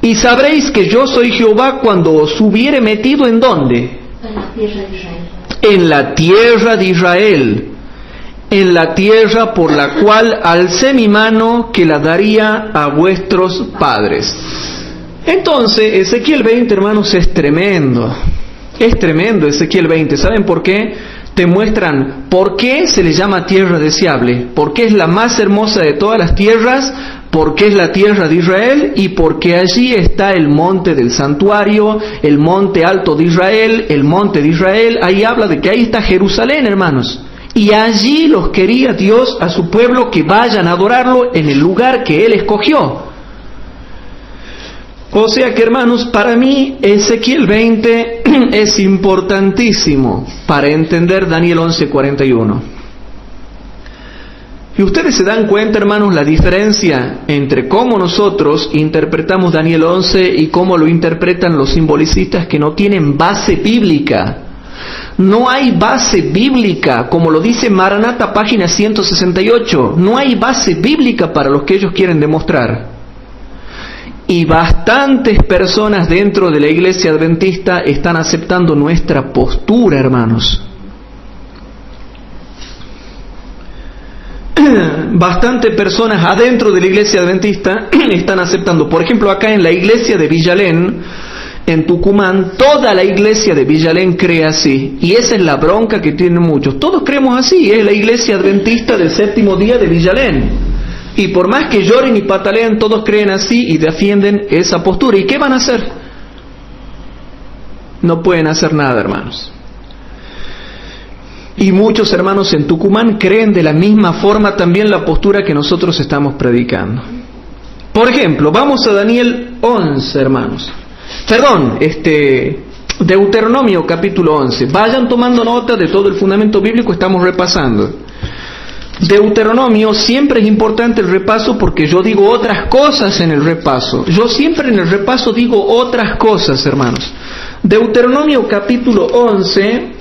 Y sabréis que yo soy Jehová cuando os hubiere metido ¿en dónde? En la tierra de Israel. En la tierra de Israel, en la tierra por la cual alcé mi mano que la daría a vuestros padres. Entonces, Ezequiel 20, hermanos, es tremendo Ezequiel 20. ¿Saben por qué? Te muestran por qué se le llama tierra deseable, porque es la más hermosa de todas las tierras, porque es la tierra de Israel, y porque allí está el monte del santuario, el monte alto de Israel, el monte de Israel. Ahí habla de que ahí está Jerusalén, hermanos, y allí los quería Dios a su pueblo que vayan a adorarlo en el lugar que Él escogió. O sea que, hermanos, para mí Ezequiel 20 es importantísimo para entender Daniel 11:41. Y ustedes se dan cuenta, hermanos, la diferencia entre cómo nosotros interpretamos Daniel 11 y cómo lo interpretan los simbolicistas que no tienen base bíblica. No hay base bíblica, como lo dice Maranatha, página 168. No hay base bíblica para lo que ellos quieren demostrar. Y bastantes personas dentro de la iglesia adventista están aceptando nuestra postura, hermanos. Bastantes personas adentro de la iglesia adventista están aceptando. Por ejemplo, acá en la iglesia de Villalén, en Tucumán, toda la iglesia de Villalén cree así. Y esa es la bronca que tienen muchos. Todos creemos así, es la iglesia adventista del séptimo día de Villalén. Y por más que lloren y pataleen, todos creen así y defienden esa postura. ¿Y qué van a hacer? No pueden hacer nada, hermanos. Y muchos hermanos en Tucumán creen de la misma forma también la postura que nosotros estamos predicando. Por ejemplo, vamos a Daniel 11, hermanos. Perdón, Deuteronomio capítulo 11. Vayan tomando nota de todo el fundamento bíblico, estamos repasando. Deuteronomio, siempre es importante el repaso porque yo digo otras cosas en el repaso. Yo siempre en el repaso digo otras cosas, hermanos. Deuteronomio capítulo 11...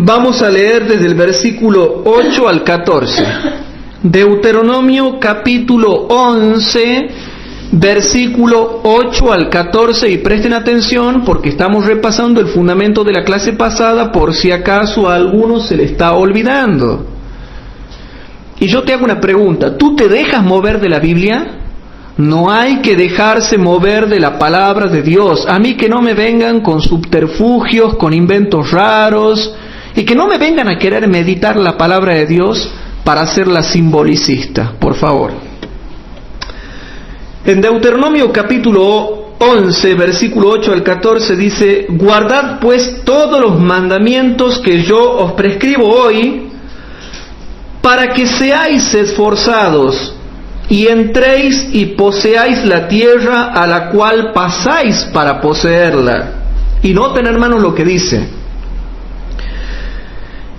Vamos a leer desde el versículo 8 al 14. Deuteronomio capítulo 11, versículo 8 al 14. Y presten atención porque estamos repasando el fundamento de la clase pasada por si acaso a alguno se le está olvidando. Y yo te hago una pregunta. ¿Tú te dejas mover de la Biblia? No hay que dejarse mover de la palabra de Dios. A mí que no me vengan con subterfugios, con inventos raros, y que no me vengan a querer meditar la palabra de Dios para hacerla simbolicista, por favor. En Deuteronomio capítulo 11, versículo 8 al 14 dice: guardad pues todos los mandamientos que yo os prescribo hoy, para que seáis esforzados y entréis y poseáis la tierra a la cual pasáis para poseerla. Y noten, hermanos, lo que dice: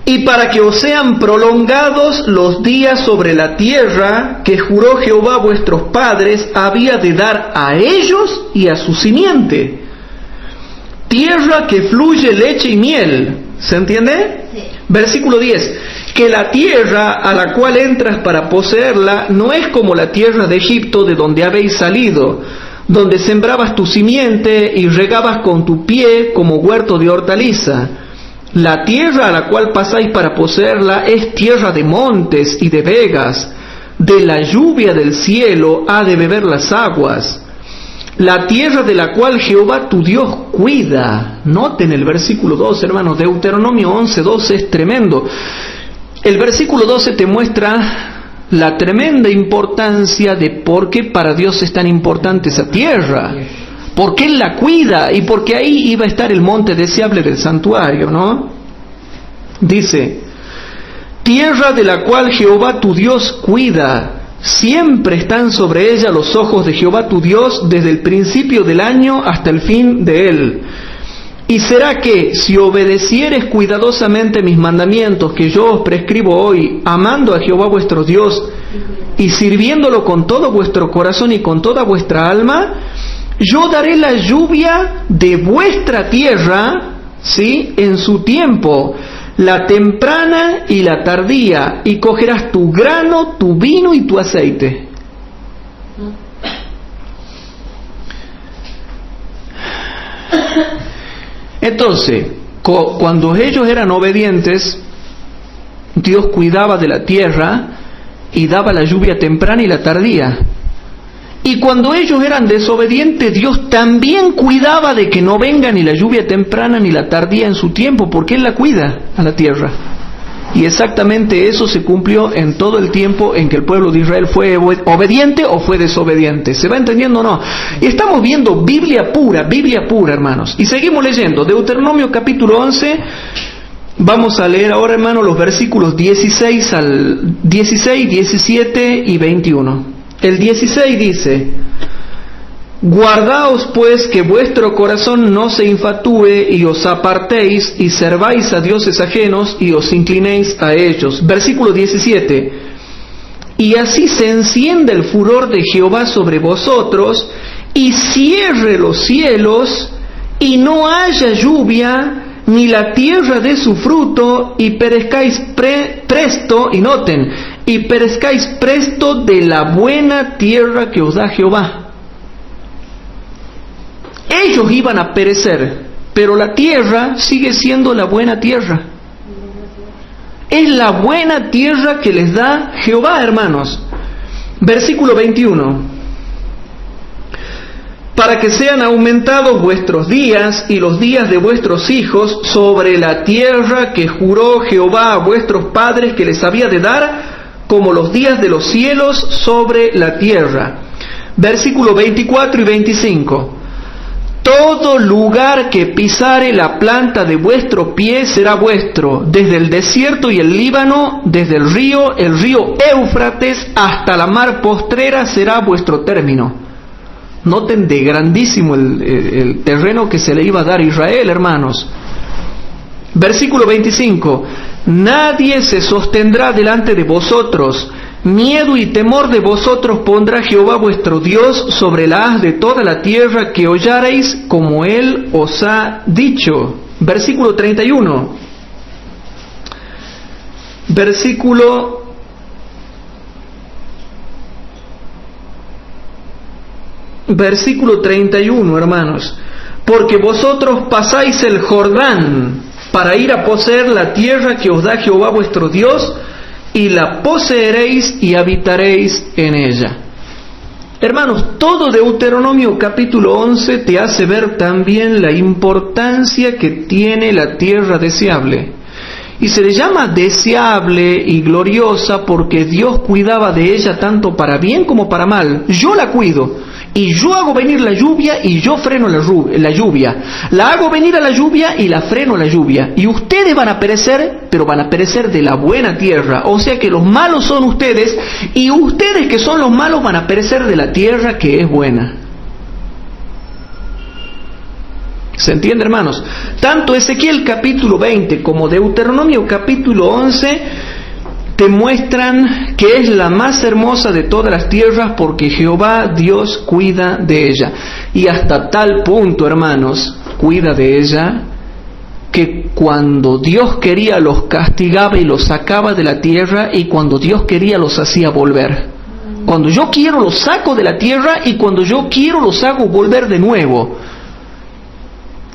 y para que os sean prolongados los días sobre la tierra que juró Jehová vuestros padres había de dar a ellos y a su simiente, tierra que fluye leche y miel. ¿Se entiende? Sí. Versículo 10. Que la tierra a la cual entras para poseerla no es como la tierra de Egipto, de donde habéis salido, donde sembrabas tu simiente y regabas con tu pie como huerto de hortaliza. La tierra a la cual pasáis para poseerla es tierra de montes y de vegas. De la lluvia del cielo ha de beber las aguas. La tierra de la cual Jehová tu Dios cuida. Noten el versículo 12, hermanos. Deuteronomio 11:12 es tremendo. El versículo 12 te muestra la tremenda importancia de por qué para Dios es tan importante esa tierra. Porque Él la cuida y porque ahí iba a estar el monte deseable del santuario, ¿no? Dice: tierra de la cual Jehová tu Dios cuida, siempre están sobre ella los ojos de Jehová tu Dios desde el principio del año hasta el fin de él. Y será que, si obedecieres cuidadosamente mis mandamientos que yo os prescribo hoy, amando a Jehová vuestro Dios y sirviéndolo con todo vuestro corazón y con toda vuestra alma, yo daré la lluvia de vuestra tierra, ¿sí?, en su tiempo, la temprana y la tardía, y cogerás tu grano, tu vino y tu aceite. Entonces, cuando ellos eran obedientes, Dios cuidaba de la tierra y daba la lluvia temprana y la tardía. Y cuando ellos eran desobedientes, Dios también cuidaba de que no venga ni la lluvia temprana ni la tardía en su tiempo, porque Él la cuida a la tierra. Y exactamente eso se cumplió en todo el tiempo en que el pueblo de Israel fue obediente o fue desobediente. ¿Se va entendiendo o no? Y estamos viendo Biblia pura, hermanos. Y seguimos leyendo. Deuteronomio capítulo 11. Vamos a leer ahora, hermanos, los versículos 16, 17 y 21. El 16 dice: Guardaos pues que vuestro corazón no se infatúe y os apartéis y serváis a dioses ajenos y os inclinéis a ellos. Versículo 17. Y así se enciende el furor de Jehová sobre vosotros y cierre los cielos y no haya lluvia ni la tierra dé su fruto y perezcáis presto, y noten, y perezcáis presto de la buena tierra que os da Jehová. Ellos iban a perecer, pero la tierra sigue siendo la buena tierra. Es la buena tierra que les da Jehová, hermanos. Versículo 21. Para que sean aumentados vuestros días y los días de vuestros hijos sobre la tierra que juró Jehová a vuestros padres que les había de dar, como los días de los cielos sobre la tierra. Versículo 24 y 25. Todo lugar que pisare la planta de vuestro pie será vuestro, desde el desierto y el Líbano, desde el río Éufrates, hasta la mar postrera será vuestro término. Noten de grandísimo el terreno que se le iba a dar a Israel, hermanos. Versículo 25. Nadie se sostendrá delante de vosotros. Miedo y temor de vosotros pondrá Jehová vuestro Dios sobre la haz de toda la tierra que hollareis, como Él os ha dicho. Versículo 31. Versículo 31, hermanos. Porque vosotros pasáis el Jordán para ir a poseer la tierra que os da Jehová vuestro Dios, y la poseeréis y habitaréis en ella. Hermanos, todo Deuteronomio capítulo 11 te hace ver también la importancia que tiene la tierra deseable. Y se le llama deseable y gloriosa porque Dios cuidaba de ella tanto para bien como para mal. Yo la cuido. Y yo hago venir la lluvia y yo freno la lluvia. La hago venir a la lluvia y la freno la lluvia. Y ustedes van a perecer, pero van a perecer de la buena tierra. O sea que los malos son ustedes y ustedes que son los malos van a perecer de la tierra que es buena. ¿Se entiende, hermanos? Tanto Ezequiel capítulo 20 como Deuteronomio capítulo 11 te muestran que es la más hermosa de todas las tierras porque Jehová Dios cuida de ella. Y hasta tal punto, hermanos, cuida de ella que cuando Dios quería los castigaba y los sacaba de la tierra, y cuando Dios quería los hacía volver. Cuando yo quiero los saco de la tierra y cuando yo quiero los hago volver de nuevo.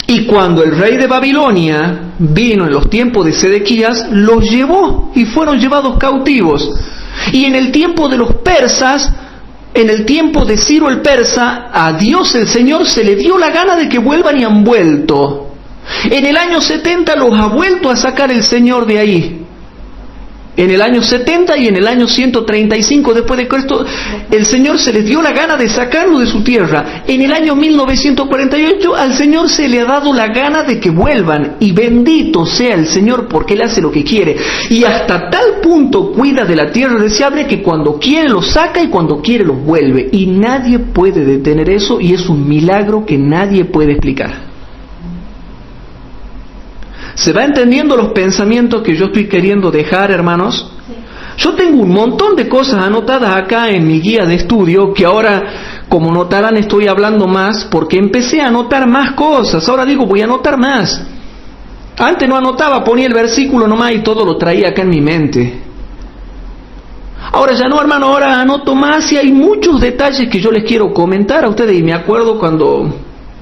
Y cuando el rey de Babilonia vino en los tiempos de Sedequías, los llevó y fueron llevados cautivos. Y en el tiempo de los persas, en el tiempo de Ciro el persa, a Dios el Señor se le dio la gana de que vuelvan y han vuelto. En el año 70 los ha vuelto a sacar el Señor de ahí. En el año 70 y en el año 135 después de Cristo, el Señor se les dio la gana de sacarlo de su tierra. En el año 1948 al Señor se le ha dado la gana de que vuelvan. Y bendito sea el Señor porque Él hace lo que quiere. Y hasta tal punto cuida de la tierra deseable que cuando quiere los saca y cuando quiere los vuelve. Y nadie puede detener eso, y es un milagro que nadie puede explicar. ¿Se va entendiendo los pensamientos que yo estoy queriendo dejar, hermanos? Sí. Yo tengo un montón de cosas anotadas acá en mi guía de estudio, que ahora, como notarán, estoy hablando más porque empecé a anotar más cosas. Ahora digo, voy a anotar más. Antes no anotaba, ponía el versículo nomás y todo lo traía acá en mi mente. Ahora ya no, hermano, ahora anoto más y hay muchos detalles que yo les quiero comentar a ustedes. Y me acuerdo cuando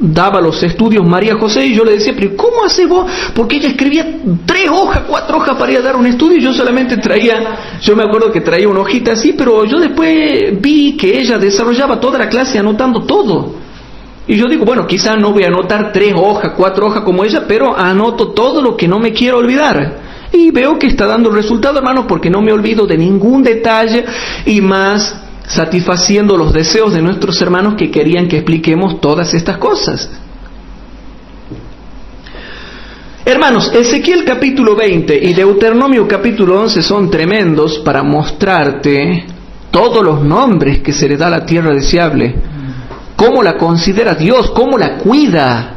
daba los estudios María José y yo le decía, pero ¿cómo haces vos? Porque ella escribía 3 hojas, 4 hojas para ir a dar un estudio y yo solamente traía, yo me acuerdo que traía una hojita así, pero yo después vi que ella desarrollaba toda la clase anotando todo. Y yo digo, bueno, quizás no voy a anotar 3 hojas, 4 hojas como ella, pero anoto todo lo que no me quiero olvidar. Y veo que está dando resultado, hermanos, porque no me olvido de ningún detalle y más satisfaciendo los deseos de nuestros hermanos que querían que expliquemos todas estas cosas. Hermanos, Ezequiel capítulo 20 y Deuteronomio capítulo 11 son tremendos para mostrarte todos los nombres que se le da a la tierra deseable. cómo la considera Dios, cómo la cuida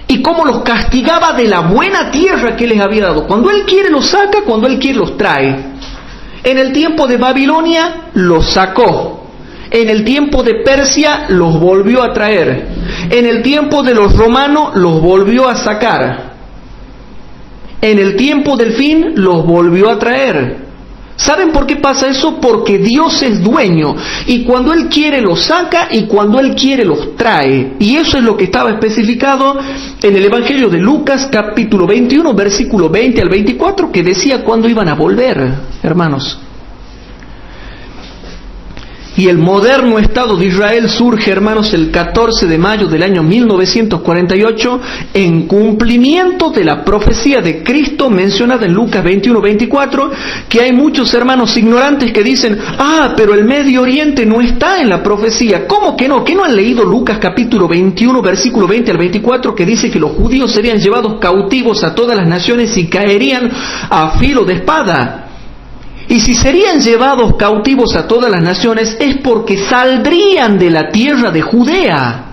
y cómo los castigaba de la buena tierra que les había dado. Cuando Él quiere los saca, cuando Él quiere los trae. En el tiempo de Babilonia los sacó. En el tiempo de Persia los volvió a traer. En el tiempo de los romanos los volvió a sacar. En el tiempo del fin los volvió a traer. ¿Saben por qué pasa eso? Porque Dios es dueño, y cuando Él quiere los saca y cuando Él quiere los trae. Y eso es lo que estaba especificado en el Evangelio de Lucas capítulo 21 versículo 20 al 24, que decía cuándo iban a volver, hermanos. Y el moderno Estado de Israel surge, hermanos, el 14 de mayo del año 1948, en cumplimiento de la profecía de Cristo mencionada en Lucas 21-24, que hay muchos hermanos ignorantes que dicen, pero el Medio Oriente no está en la profecía. ¿Cómo que no? ¿Que no han leído Lucas capítulo 21, versículo 20 al 24, que dice que los judíos serían llevados cautivos a todas las naciones y caerían a filo de espada? Y si serían llevados cautivos a todas las naciones es porque saldrían de la tierra de Judea.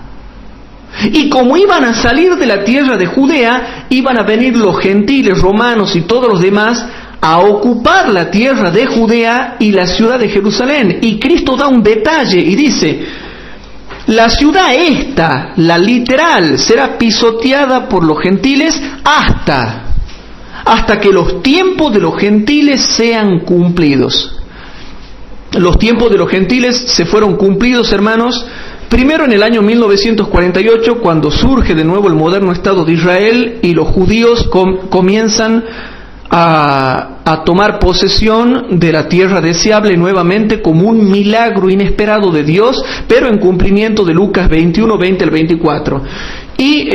Y como iban a salir de la tierra de Judea, iban a venir los gentiles, romanos y todos los demás a ocupar la tierra de Judea y la ciudad de Jerusalén. Y Cristo da un detalle y dice, la ciudad esta, la literal, será pisoteada por los gentiles hasta que los tiempos de los gentiles sean cumplidos. Los tiempos de los gentiles se fueron cumplidos, hermanos, primero en el año 1948, cuando surge de nuevo el moderno Estado de Israel y los judíos comienzan a tomar posesión de la tierra deseable nuevamente como un milagro inesperado de Dios, pero en cumplimiento de Lucas 21, 20 al 24. Y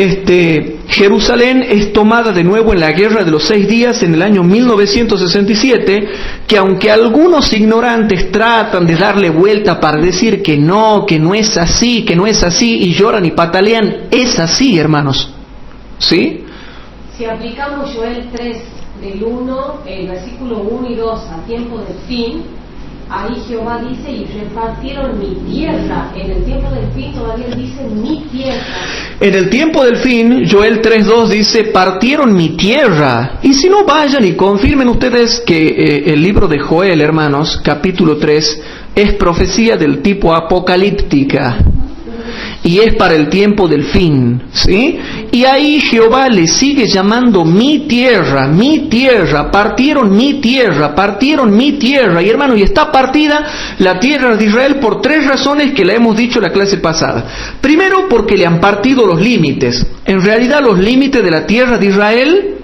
Jerusalén es tomada de nuevo en la Guerra de los 6 días en el año 1967, que aunque algunos ignorantes tratan de darle vuelta para decir que no es así, y lloran y patalean, es así, hermanos. ¿Sí? Si aplicamos Joel 3, del 1, el versículo 1 y 2, a tiempo del fin, ahí Jehová dice, y repartieron mi tierra. En el tiempo del fin todavía dice mi tierra. En el tiempo del fin, Joel 3.2 dice, partieron mi tierra. Y si no, vayan y confirmen ustedes que el libro de Joel, hermanos, capítulo 3, es profecía del tipo apocalíptica. Y es para el tiempo del fin, ¿sí? Y ahí Jehová le sigue llamando mi tierra, partieron mi tierra. Y hermano, y está partida la tierra de Israel por 3 razones que la hemos dicho en la clase pasada. Primero, porque le han partido los límites. En realidad, los límites de la tierra de Israel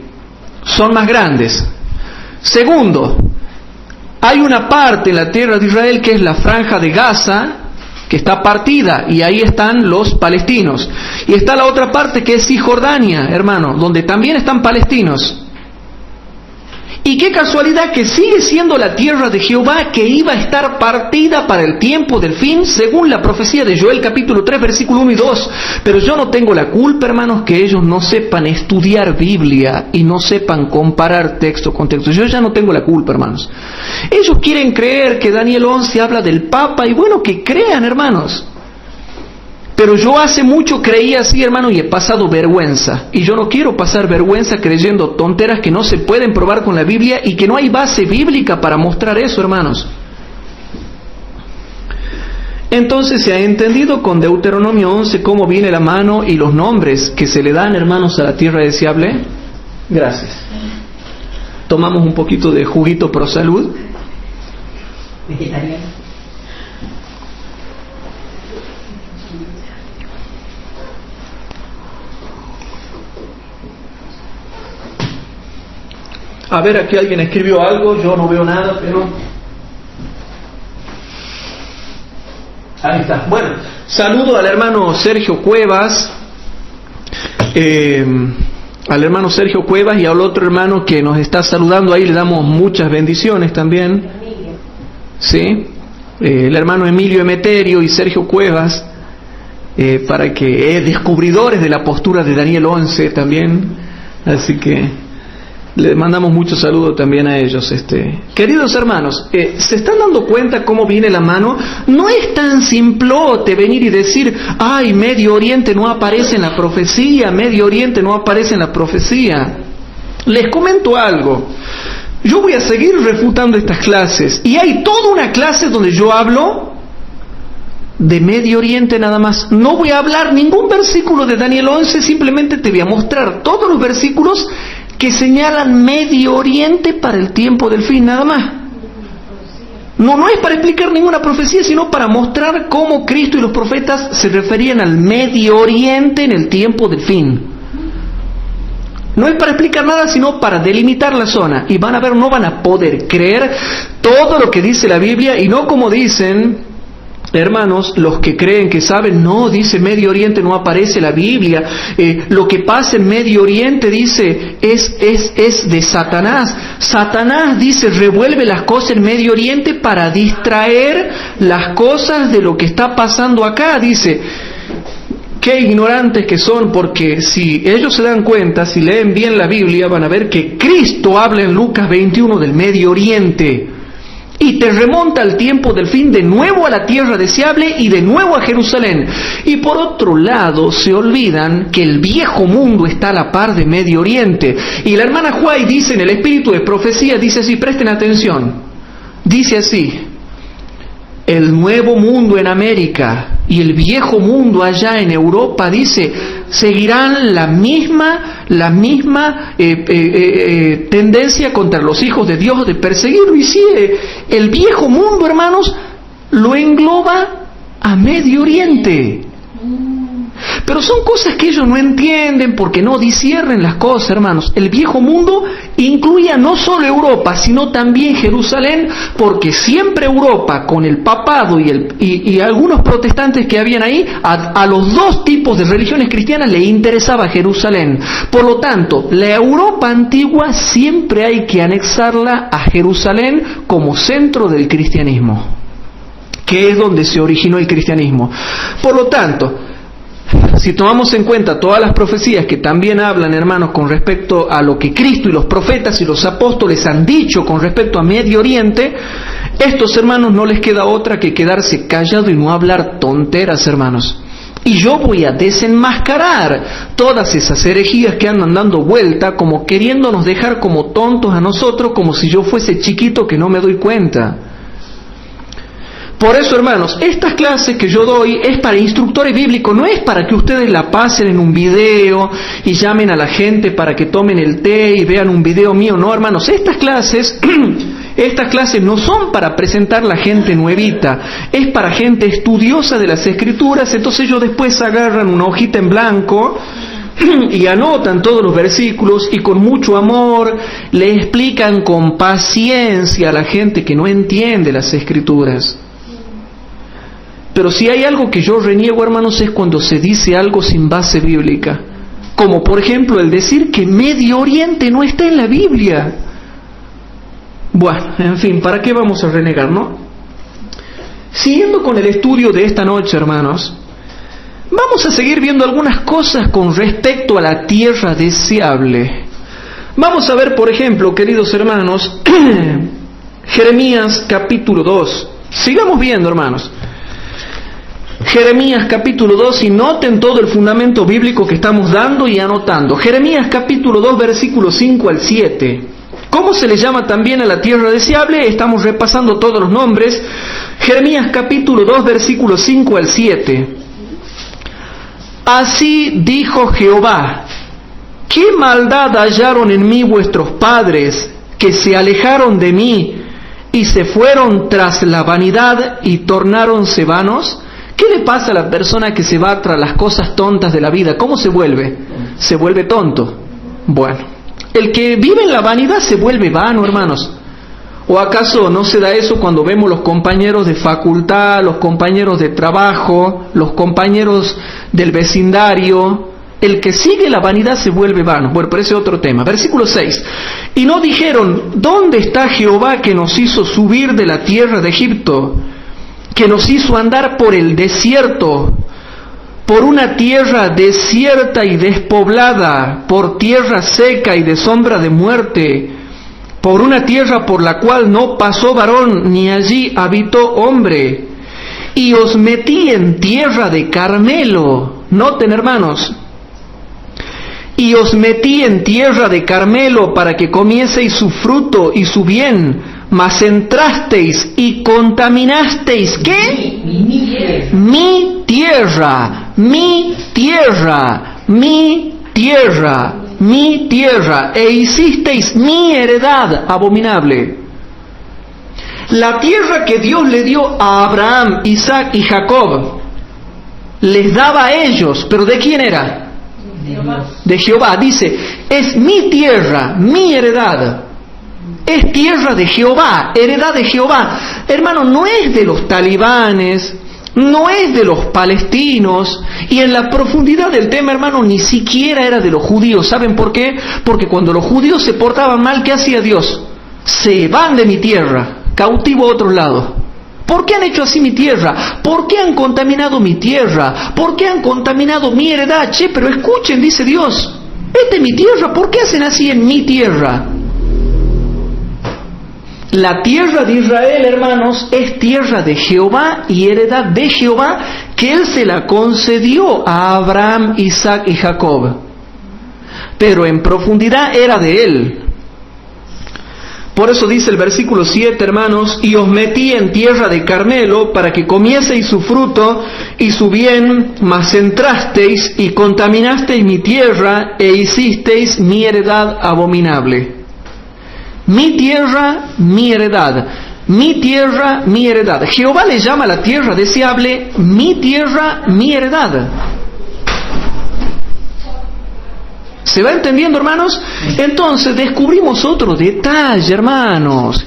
son más grandes. Segundo, hay una parte en la tierra de Israel que es la franja de Gaza, que está partida, y ahí están los palestinos. Y está la otra parte que es Cisjordania, hermano, donde también están palestinos. Y qué casualidad que sigue siendo la tierra de Jehová, que iba a estar partida para el tiempo del fin, según la profecía de Joel capítulo 3, versículo 1 y 2. Pero yo no tengo la culpa, hermanos, que ellos no sepan estudiar Biblia y no sepan comparar texto con texto. Yo ya no tengo la culpa, hermanos. Ellos quieren creer que Daniel 11 habla del Papa, y bueno, que crean, hermanos. Pero yo hace mucho creía así, hermano, y he pasado vergüenza. Y yo no quiero pasar vergüenza creyendo tonteras que no se pueden probar con la Biblia y que no hay base bíblica para mostrar eso, hermanos. Entonces se ha entendido con Deuteronomio 11 cómo viene la mano y los nombres que se le dan, hermanos, a la tierra deseable. Gracias. Tomamos un poquito de juguito pro salud. Vegetariano. A ver, aquí alguien escribió algo, yo no veo nada, pero... Ahí está. Bueno, saludo al hermano Sergio Cuevas, al hermano Sergio Cuevas y al otro hermano que nos está saludando ahí, le damos muchas bendiciones también. ¿Sí? El hermano Emilio Emeterio y Sergio Cuevas, para que descubridores de la postura de Daniel 11 también, así que... Le mandamos muchos saludos también a ellos. Queridos hermanos, ¿se están dando cuenta cómo viene la mano? No es tan simplote venir y decir, ay, Medio Oriente no aparece en la profecía, Medio Oriente no aparece en la profecía. Les comento algo. Yo voy a seguir refutando estas clases, y hay toda una clase donde yo hablo de Medio Oriente nada más. No voy a hablar ningún versículo de Daniel 11, simplemente te voy a mostrar todos los versículos que señalan Medio Oriente para el tiempo del fin, nada más. No es para explicar ninguna profecía, sino para mostrar cómo Cristo y los profetas se referían al Medio Oriente en el tiempo del fin. No es para explicar nada, sino para delimitar la zona. Y van a ver, no van a poder creer todo lo que dice la Biblia, y no como dicen hermanos, los que creen que saben, no, dice Medio Oriente no aparece la Biblia, lo que pasa en Medio Oriente, dice, es de Satanás. Satanás, dice, revuelve las cosas en Medio Oriente para distraer las cosas de lo que está pasando acá, dice. Qué ignorantes que son, porque si ellos se dan cuenta, si leen bien la Biblia, van a ver que Cristo habla en Lucas 21 del Medio Oriente. Y te remonta al tiempo del fin, de nuevo a la tierra deseable y de nuevo a Jerusalén. Y por otro lado, se olvidan que el viejo mundo está a la par de Medio Oriente. Y la hermana Huay dice en el espíritu de profecía, dice así, presten atención, dice así: el nuevo mundo en América y el viejo mundo allá en Europa, dice, seguirán la misma tendencia contra los hijos de Dios de perseguirlo. Y sí, el viejo mundo, hermanos, lo engloba a Medio Oriente. Pero son cosas que ellos no entienden porque no disciernen las cosas, hermanos. El viejo mundo incluía no solo Europa, sino también Jerusalén, porque siempre Europa, con el papado y algunos protestantes que habían ahí, a los dos tipos de religiones cristianas le interesaba Jerusalén. Por lo tanto, la Europa antigua siempre hay que anexarla a Jerusalén como centro del cristianismo, que es donde se originó el cristianismo. Por lo tanto, si tomamos en cuenta todas las profecías que también hablan, hermanos, con respecto a lo que Cristo y los profetas y los apóstoles han dicho con respecto a Medio Oriente, estos hermanos no les queda otra que quedarse callados y no hablar tonteras, hermanos. Y yo voy a desenmascarar todas esas herejías que andan dando vuelta, como queriéndonos dejar como tontos a nosotros, como si yo fuese chiquito que no me doy cuenta. Por eso, hermanos, estas clases que yo doy es para instructores bíblicos, no es para que ustedes la pasen en un video y llamen a la gente para que tomen el té y vean un video mío. No, hermanos, estas clases no son para presentar la gente nuevita, es para gente estudiosa de las Escrituras. Entonces ellos después agarran una hojita en blanco y anotan todos los versículos y con mucho amor le explican con paciencia a la gente que no entiende las Escrituras. Pero si hay algo que yo reniego, hermanos, es cuando se dice algo sin base bíblica. Como por ejemplo el decir que Medio Oriente no está en la Biblia. Bueno, en fin, ¿para qué vamos a renegar, no? Siguiendo con el estudio de esta noche, hermanos, vamos a seguir viendo algunas cosas con respecto a la tierra deseable. Vamos a ver, por ejemplo, queridos hermanos, Jeremías capítulo 2. Sigamos viendo, hermanos. Jeremías capítulo 2, y noten todo el fundamento bíblico que estamos dando y anotando. Jeremías capítulo 2, versículos 5 al 7. ¿Cómo se le llama también a la tierra deseable? Estamos repasando todos los nombres. Jeremías capítulo 2, versículos 5 al 7. Así dijo Jehová: ¿qué maldad hallaron en mí vuestros padres, que se alejaron de mí y se fueron tras la vanidad y tornáronse vanos? ¿Qué le pasa a la persona que se va tras las cosas tontas de la vida? ¿Cómo se vuelve? Se vuelve tonto. Bueno, el que vive en la vanidad se vuelve vano, hermanos. ¿O acaso no se da eso cuando vemos los compañeros de facultad, los compañeros de trabajo, los compañeros del vecindario? El que sigue la vanidad se vuelve vano. Bueno, pero ese es otro tema. Versículo 6. Y no dijeron: ¿dónde está Jehová que nos hizo subir de la tierra de Egipto, que nos hizo andar por el desierto, por una tierra desierta y despoblada, por tierra seca y de sombra de muerte, por una tierra por la cual no pasó varón, ni allí habitó hombre. Y os metí en tierra de Carmelo. Noten, hermanos. Y os metí en tierra de Carmelo para que comieseis su fruto y su bien, mas entrasteis y contaminasteis, ¿qué? Mi tierra, mi tierra, mi tierra, mi tierra, e hicisteis mi heredad abominable. La tierra que Dios le dio a Abraham, Isaac y Jacob, les daba a ellos, pero ¿de quién era? De Jehová. Dice, es mi tierra, mi heredad. Es tierra de Jehová, heredad de Jehová. Hermano, no es de los talibanes, no es de los palestinos, y en la profundidad del tema, hermano, ni siquiera era de los judíos. ¿Saben por qué? Porque cuando los judíos se portaban mal, ¿qué hacía Dios? Se van de mi tierra, cautivo a otro lado. ¿Por qué han hecho así mi tierra? ¿Por qué han contaminado mi tierra? ¿Por qué han contaminado mi heredad? Che, pero escuchen, dice Dios, esta es mi tierra, ¿por qué hacen así en mi tierra? La tierra de Israel, hermanos, es tierra de Jehová y heredad de Jehová, que Él se la concedió a Abraham, Isaac y Jacob. Pero en profundidad era de Él. Por eso dice el versículo 7, hermanos, y os metí en tierra de Carmelo para que comieseis su fruto y su bien, mas entrasteis y contaminasteis mi tierra e hicisteis mi heredad abominable. Mi tierra, mi heredad. Mi tierra, mi heredad. Jehová le llama a la tierra deseable, mi tierra, mi heredad. ¿Se va entendiendo, hermanos? Entonces descubrimos otro detalle, hermanos.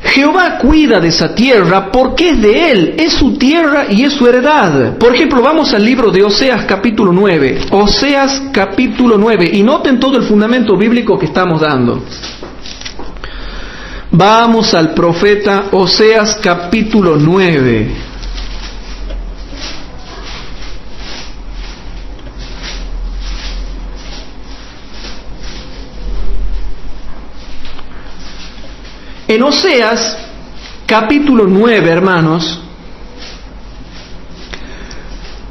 Jehová cuida de esa tierra porque es de Él, es su tierra y es su heredad. Por ejemplo, vamos al libro de Oseas capítulo 9. Oseas capítulo 9. Y noten todo el fundamento bíblico que estamos dando. Vamos al profeta Oseas capítulo 9. En Oseas, capítulo 9, hermanos,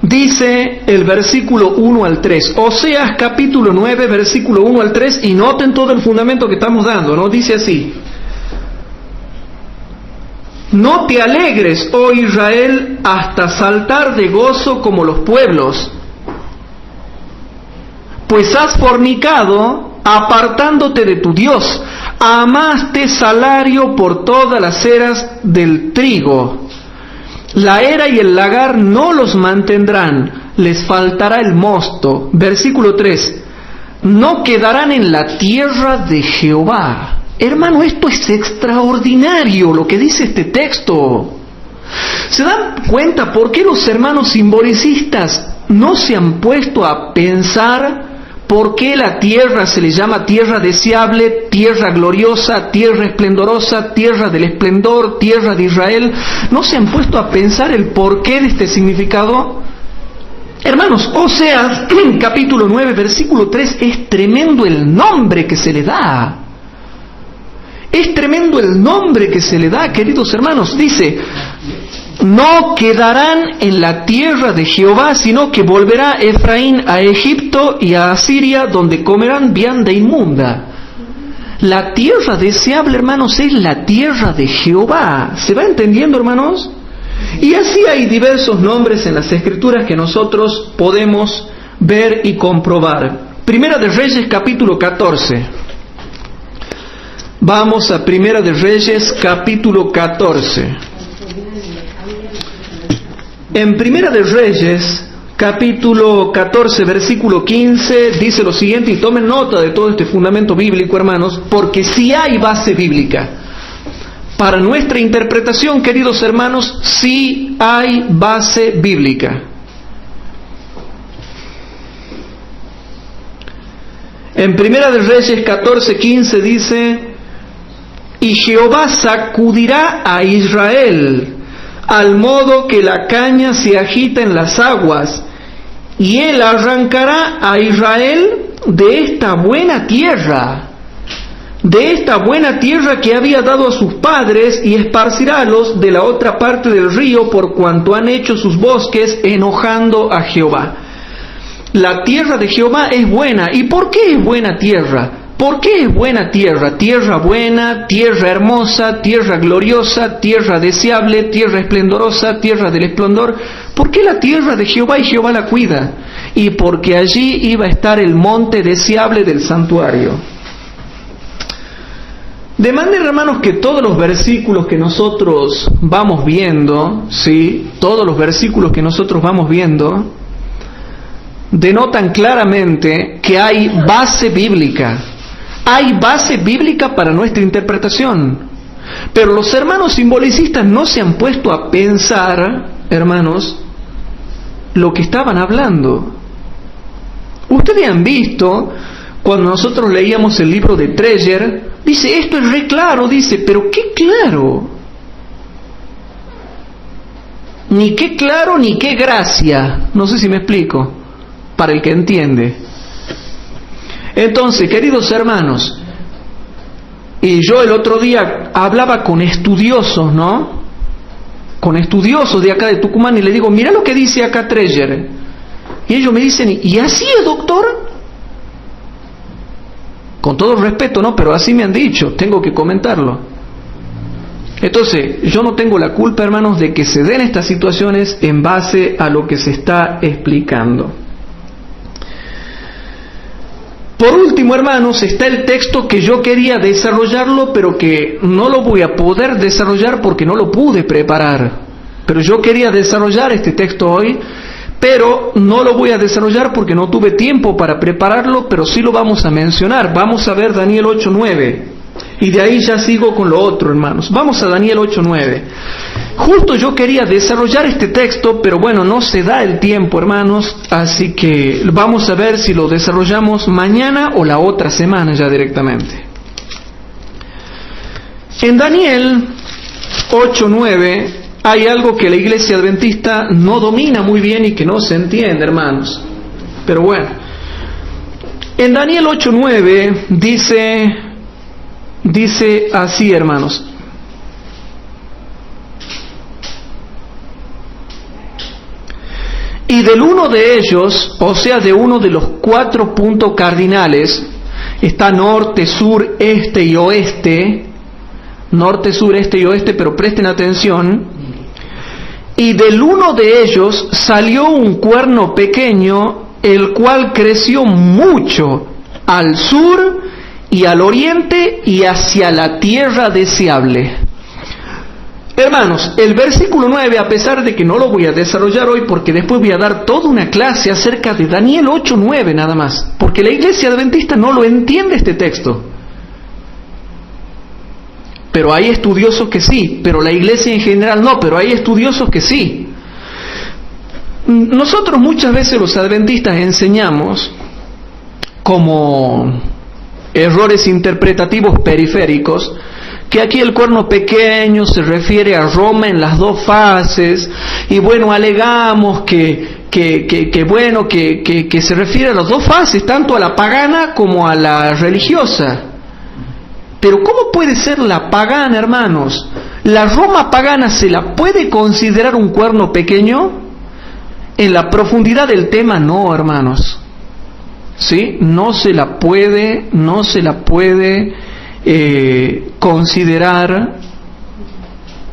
dice el versículo 1 al 3. Oseas, capítulo 9, versículo 1 al 3, y noten todo el fundamento que estamos dando, ¿no? Dice así: no te alegres, oh Israel, hasta saltar de gozo como los pueblos, pues has fornicado, apartándote de tu Dios. Amaste salario por todas las eras del trigo. La era y el lagar no los mantendrán, les faltará el mosto. Versículo 3. No quedarán en la tierra de Jehová. Hermano, esto es extraordinario lo que dice este texto. ¿Se dan cuenta por qué los hermanos simbolicistas no se han puesto a pensar por qué la tierra se le llama tierra deseable, tierra gloriosa, tierra esplendorosa, tierra del esplendor, tierra de Israel? ¿No se han puesto a pensar el porqué de este significado? Hermanos, Oseas capítulo 9, versículo 3, es tremendo el nombre que se le da. Es tremendo el nombre que se le da, queridos hermanos. Dice, no quedarán en la tierra de Jehová, sino que volverá Efraín a Egipto y a Asiria, donde comerán vianda inmunda. La tierra deseable, hermanos, es la tierra de Jehová. ¿Se va entendiendo, hermanos? Y así hay diversos nombres en las Escrituras que nosotros podemos ver y comprobar. Primera de Reyes, capítulo 14. Vamos a Primera de Reyes, capítulo 14. En Primera de Reyes, capítulo 14, versículo 15, dice lo siguiente, y tomen nota de todo este fundamento bíblico, hermanos, porque sí hay base bíblica. Para nuestra interpretación, queridos hermanos, sí hay base bíblica. En Primera de Reyes 14, 15 dice, y Jehová sacudirá a Israel, al modo que la caña se agita en las aguas, y Él arrancará a Israel de esta buena tierra que había dado a sus padres, y esparcirálos de la otra parte del río, por cuanto han hecho sus bosques, enojando a Jehová. La tierra de Jehová es buena. ¿Y por qué es buena tierra? ¿Por qué es buena tierra? Tierra buena, tierra hermosa, tierra gloriosa, tierra deseable, tierra esplendorosa, tierra del esplendor. ¿Por qué la tierra de Jehová y Jehová la cuida? Y porque allí iba a estar el monte deseable del santuario. De manera, hermanos, que todos los versículos que nosotros vamos viendo, ¿sí? Todos los versículos que nosotros vamos viendo denotan claramente que hay base bíblica. Hay base bíblica para nuestra interpretación. Pero los hermanos simbolicistas no se han puesto a pensar, hermanos, lo que estaban hablando. Ustedes han visto, cuando nosotros leíamos el libro de Treyer, dice, esto es re claro, dice, pero ¿qué claro? Ni qué claro, ni qué gracia. No sé si me explico, para el que entiende. Entonces, queridos hermanos, y yo el otro día hablaba con estudiosos, ¿no? Con estudiosos de acá de Tucumán, y le digo, mira lo que dice acá Treyer. Y ellos me dicen, ¿y así es, doctor? Con todo respeto, ¿no? Pero así me han dicho, tengo que comentarlo. Entonces, yo no tengo la culpa, hermanos, de que se den estas situaciones en base a lo que se está explicando. Por último, hermanos, está el texto que yo quería desarrollarlo, pero que no lo voy a poder desarrollar porque no lo pude preparar. Pero yo quería desarrollar este texto hoy, pero no lo voy a desarrollar porque no tuve tiempo para prepararlo, pero sí lo vamos a mencionar. Vamos a ver Daniel 8:9. Y de ahí ya sigo con lo otro, hermanos. Vamos a Daniel 8:9. Justo yo quería desarrollar este texto, pero bueno, no se da el tiempo, hermanos, así que vamos a ver si lo desarrollamos mañana o la otra semana ya directamente. En Daniel 8:9 hay algo que la iglesia adventista no domina muy bien y que no se entiende, hermanos. Pero bueno, en Daniel 8:9 dice así, hermanos. Y del uno de ellos, o sea, de uno de los 4 puntos cardinales, está norte, sur, este y oeste. Norte, sur, este y oeste, pero presten atención. Y del uno de ellos salió un cuerno pequeño, el cual creció mucho al sur y al oriente y hacia la tierra deseable. Hermanos, el versículo 9, a pesar de que no lo voy a desarrollar hoy porque después voy a dar toda una clase acerca de Daniel 8:9 nada más, porque la iglesia adventista no lo entiende este texto. Pero hay estudiosos que sí, pero la iglesia en general no, pero hay estudiosos que sí. Nosotros muchas veces los adventistas enseñamos como errores interpretativos periféricos, que aquí el cuerno pequeño se refiere a Roma en las 2 fases, y bueno, alegamos que se refiere a las 2 fases, tanto a la pagana como a la religiosa. Pero ¿cómo puede ser la pagana, hermanos? ¿La Roma pagana se la puede considerar un cuerno pequeño? En la profundidad del tema, no, hermanos. ¿Sí? No se la puede considerar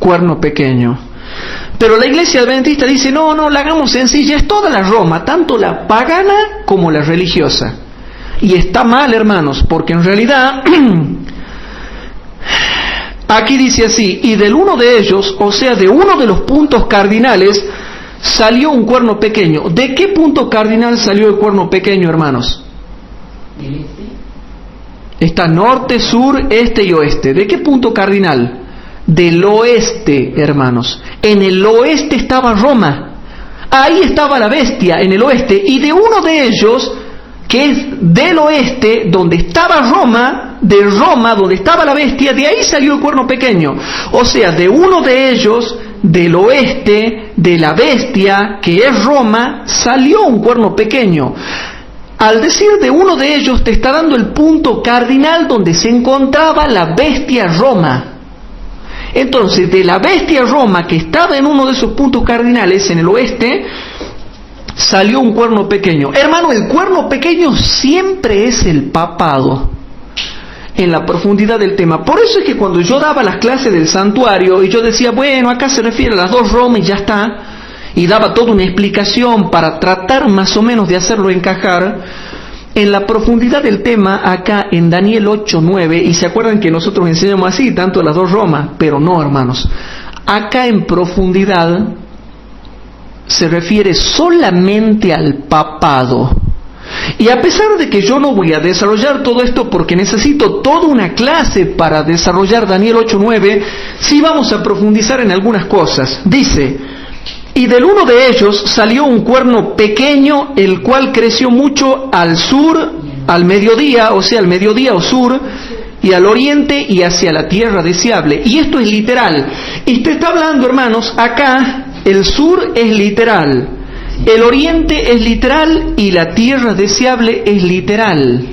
cuerno pequeño. Pero la iglesia adventista dice, no, la hagamos sencilla, es toda la Roma, tanto la pagana como la religiosa. Y está mal, hermanos, porque en realidad aquí dice así, y del uno de ellos, o sea, de uno de los puntos cardinales, salió un cuerno pequeño. ¿De qué punto cardinal salió el cuerno pequeño, hermanos? Está norte, sur, este y oeste. ¿De qué punto cardinal? Del oeste, hermanos. En el oeste estaba Roma. Ahí estaba la bestia, en el oeste. Y de uno de ellos, que es del oeste, donde estaba Roma, de Roma, donde estaba la bestia, de ahí salió el cuerno pequeño. O sea, de uno de ellos del oeste, de la bestia, que es Roma, salió un cuerno pequeño. Al decir de uno de ellos, te está dando el punto cardinal donde se encontraba la bestia Roma. Entonces, de la bestia Roma, que estaba en uno de esos puntos cardinales, en el oeste, salió un cuerno pequeño. Hermano, el cuerno pequeño siempre es el papado, en la profundidad del tema. Por eso es que cuando yo daba las clases del santuario, y yo decía, bueno, acá se refiere a las dos Romas y ya está, y daba toda una explicación para tratar más o menos de hacerlo encajar, en la profundidad del tema, acá en Daniel 8:9, y se acuerdan que nosotros enseñamos así, tanto las dos Romas, pero no, hermanos, acá en profundidad se refiere solamente al papado. Y a pesar de que yo no voy a desarrollar todo esto porque necesito toda una clase para desarrollar Daniel 8:9, sí vamos a profundizar en algunas cosas. Dice, y del uno de ellos salió un cuerno pequeño, el cual creció mucho al sur, al mediodía, o sea, al mediodía o sur, y al oriente y hacia la tierra deseable. Y esto es literal. Y te está hablando, hermanos, acá el sur es literal, el oriente es literal y la tierra deseable es literal.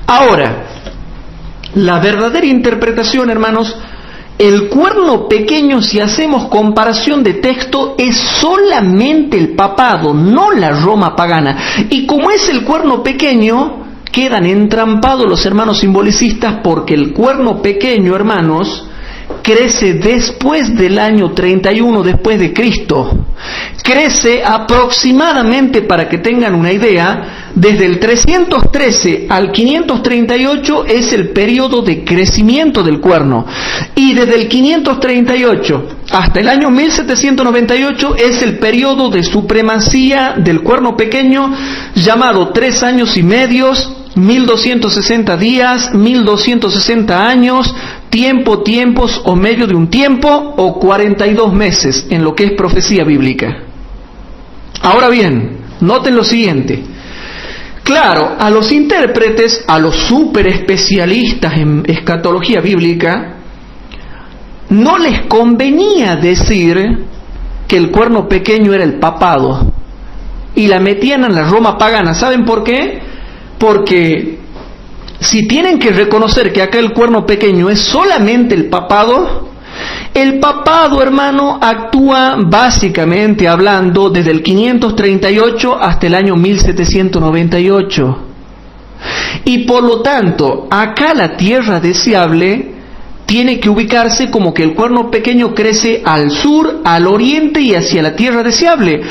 Ahora, la verdadera interpretación, hermanos, el cuerno pequeño, si hacemos comparación de texto, es solamente el papado, no la Roma pagana. Y como es el cuerno pequeño, quedan entrampados los hermanos simbolicistas, porque el cuerno pequeño, hermanos, crece después del año 31 después de Cristo. Crece aproximadamente, para que tengan una idea, desde el 313 al 538 es el periodo de crecimiento del cuerno, y desde el 538 hasta el año 1798 es el periodo de supremacía del cuerno pequeño, llamado 3 años y medios, 1260 días, 1260 años, tiempos o medio de un tiempo, o 42 meses en lo que es profecía bíblica. Ahora bien, noten lo siguiente. Claro, a los intérpretes, a los super especialistas en escatología bíblica, no les convenía decir que el cuerno pequeño era el papado, y la metían en la Roma pagana. ¿Saben por qué? Porque si tienen que reconocer que acá el cuerno pequeño es solamente el papado, hermano, actúa básicamente hablando desde el 538 hasta el año 1798. Y por lo tanto, acá la tierra deseable tiene que ubicarse como que el cuerno pequeño crece al sur, al oriente y hacia la tierra deseable.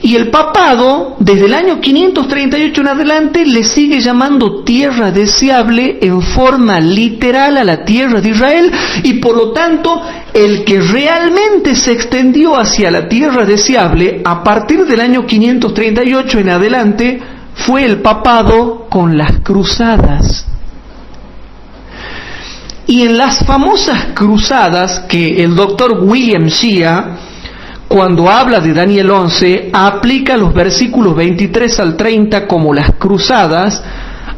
Y el papado, desde el año 538 en adelante, le sigue llamando tierra deseable en forma literal a la tierra de Israel, y por lo tanto, el que realmente se extendió hacia la tierra deseable a partir del año 538 en adelante fue el papado con las cruzadas. Y en las famosas cruzadas que el doctor William Shea, cuando habla de Daniel 11, aplica los versículos 23 al 30 como las cruzadas,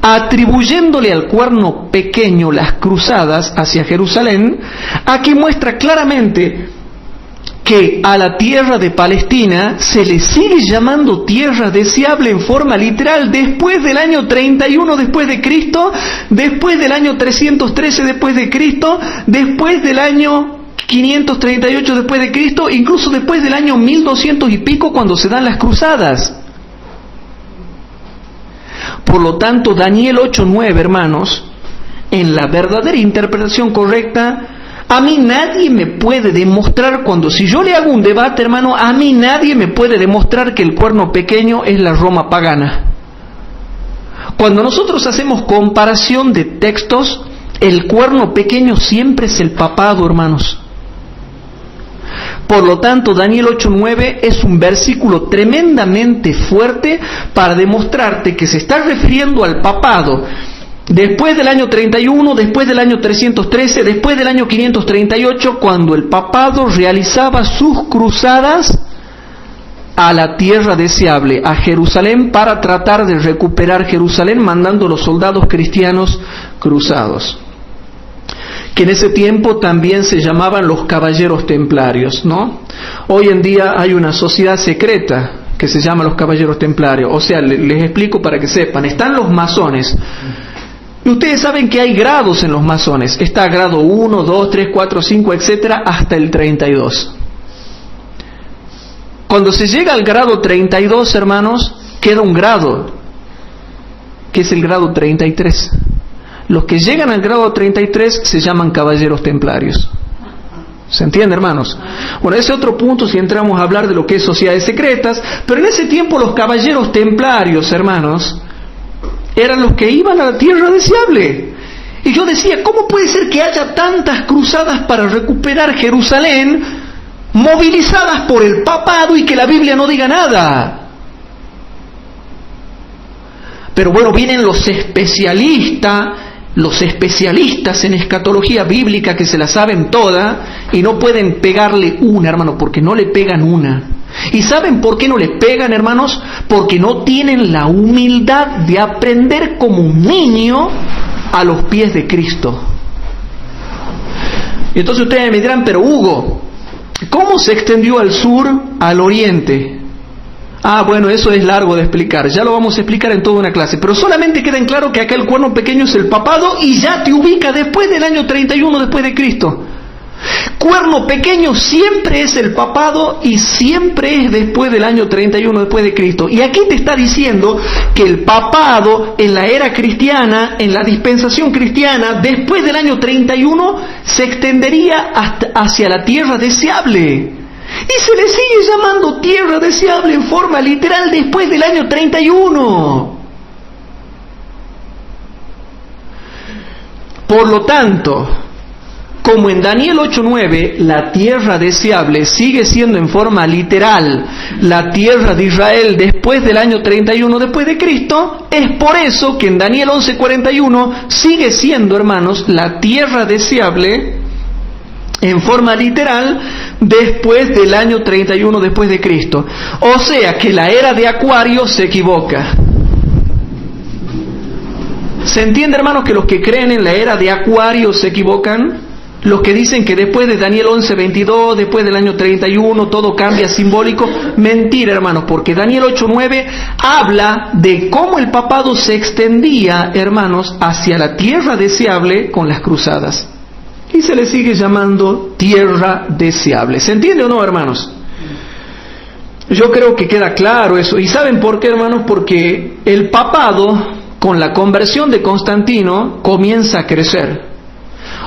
atribuyéndole al cuerno pequeño las cruzadas hacia Jerusalén. Aquí muestra claramente que a la tierra de Palestina se le sigue llamando tierra deseable en forma literal después del año 31 después de Cristo, después del año 313 después de Cristo, después del año 538 después de Cristo, incluso después del año 1200 y pico, cuando se dan las cruzadas. Por lo tanto, Daniel 8:9, hermanos, en la verdadera interpretación correcta, a mí nadie me puede demostrar, si yo le hago un debate, hermano, a mí nadie me puede demostrar que el cuerno pequeño es la Roma pagana. Cuando nosotros hacemos comparación de textos, el cuerno pequeño siempre es el papado, hermanos. Por lo tanto, Daniel 8:9 es un versículo tremendamente fuerte para demostrarte que se está refiriendo al papado después del año 31, después del año 313, después del año 538, cuando el papado realizaba sus cruzadas a la tierra deseable, a Jerusalén, para tratar de recuperar Jerusalén, mandando los soldados cristianos cruzados. que en ese tiempo también se llamaban los caballeros templarios, ¿no? Hoy en día hay una sociedad secreta que se llama los caballeros templarios. O sea, les explico para que sepan. Están los masones. Y ustedes saben que hay grados en los masones. Está grado 1, 2, 3, 4, 5, etcétera, hasta el 32. Cuando se llega al grado 32, hermanos, queda un grado, que es el grado 33. Los que llegan al grado 33 se llaman caballeros templarios. ¿Se entiende, hermanos? Bueno, ese otro punto si entramos a hablar de lo que es sociedades secretas, pero en ese tiempo los caballeros templarios, hermanos, eran los que iban a la tierra deseable. Y yo decía, ¿cómo puede ser que haya tantas cruzadas para recuperar Jerusalén, movilizadas por el papado y que la Biblia no diga nada? Pero bueno, vienen los especialistas en escatología bíblica que se la saben toda y no pueden pegarle una, hermano, porque no le pegan una. ¿Y saben por qué no le pegan, hermanos? Porque no tienen la humildad de aprender como un niño a los pies de Cristo. Y entonces ustedes me dirán, pero Hugo, ¿cómo se extendió al sur, al oriente? Ah, bueno, eso es largo de explicar, ya lo vamos a explicar en toda una clase, pero solamente queda en claro que acá el cuerno pequeño es el papado y ya te ubica después del año 31 después de Cristo. Cuerno pequeño siempre es el papado y siempre es después del año 31 después de Cristo. Y aquí te está diciendo que el papado en la era cristiana, en la dispensación cristiana, después del año 31 se extendería hacia la tierra deseable. Y se le sigue llamando tierra deseable en forma literal después del año 31. Por lo tanto, como en Daniel 8:9 la tierra deseable sigue siendo en forma literal la tierra de Israel después del año 31 después de Cristo, es por eso que en Daniel 11:41 sigue siendo, hermanos, la tierra deseable en forma literal después del año 31 después de Cristo. O sea que la era de Acuario se equivoca. ¿Se entiende, hermanos, que los que creen en la era de Acuario se equivocan? Los que dicen que después de Daniel 11:22, después del año 31, todo cambia simbólico. Mentira, hermanos, porque Daniel 8:9 habla de cómo el papado se extendía, hermanos, hacia la tierra deseable con las cruzadas. Y se le sigue llamando tierra deseable. ¿Se entiende o no, hermanos? Yo creo que queda claro eso. ¿Y saben por qué, hermanos? Porque el papado, con la conversión de Constantino, comienza a crecer.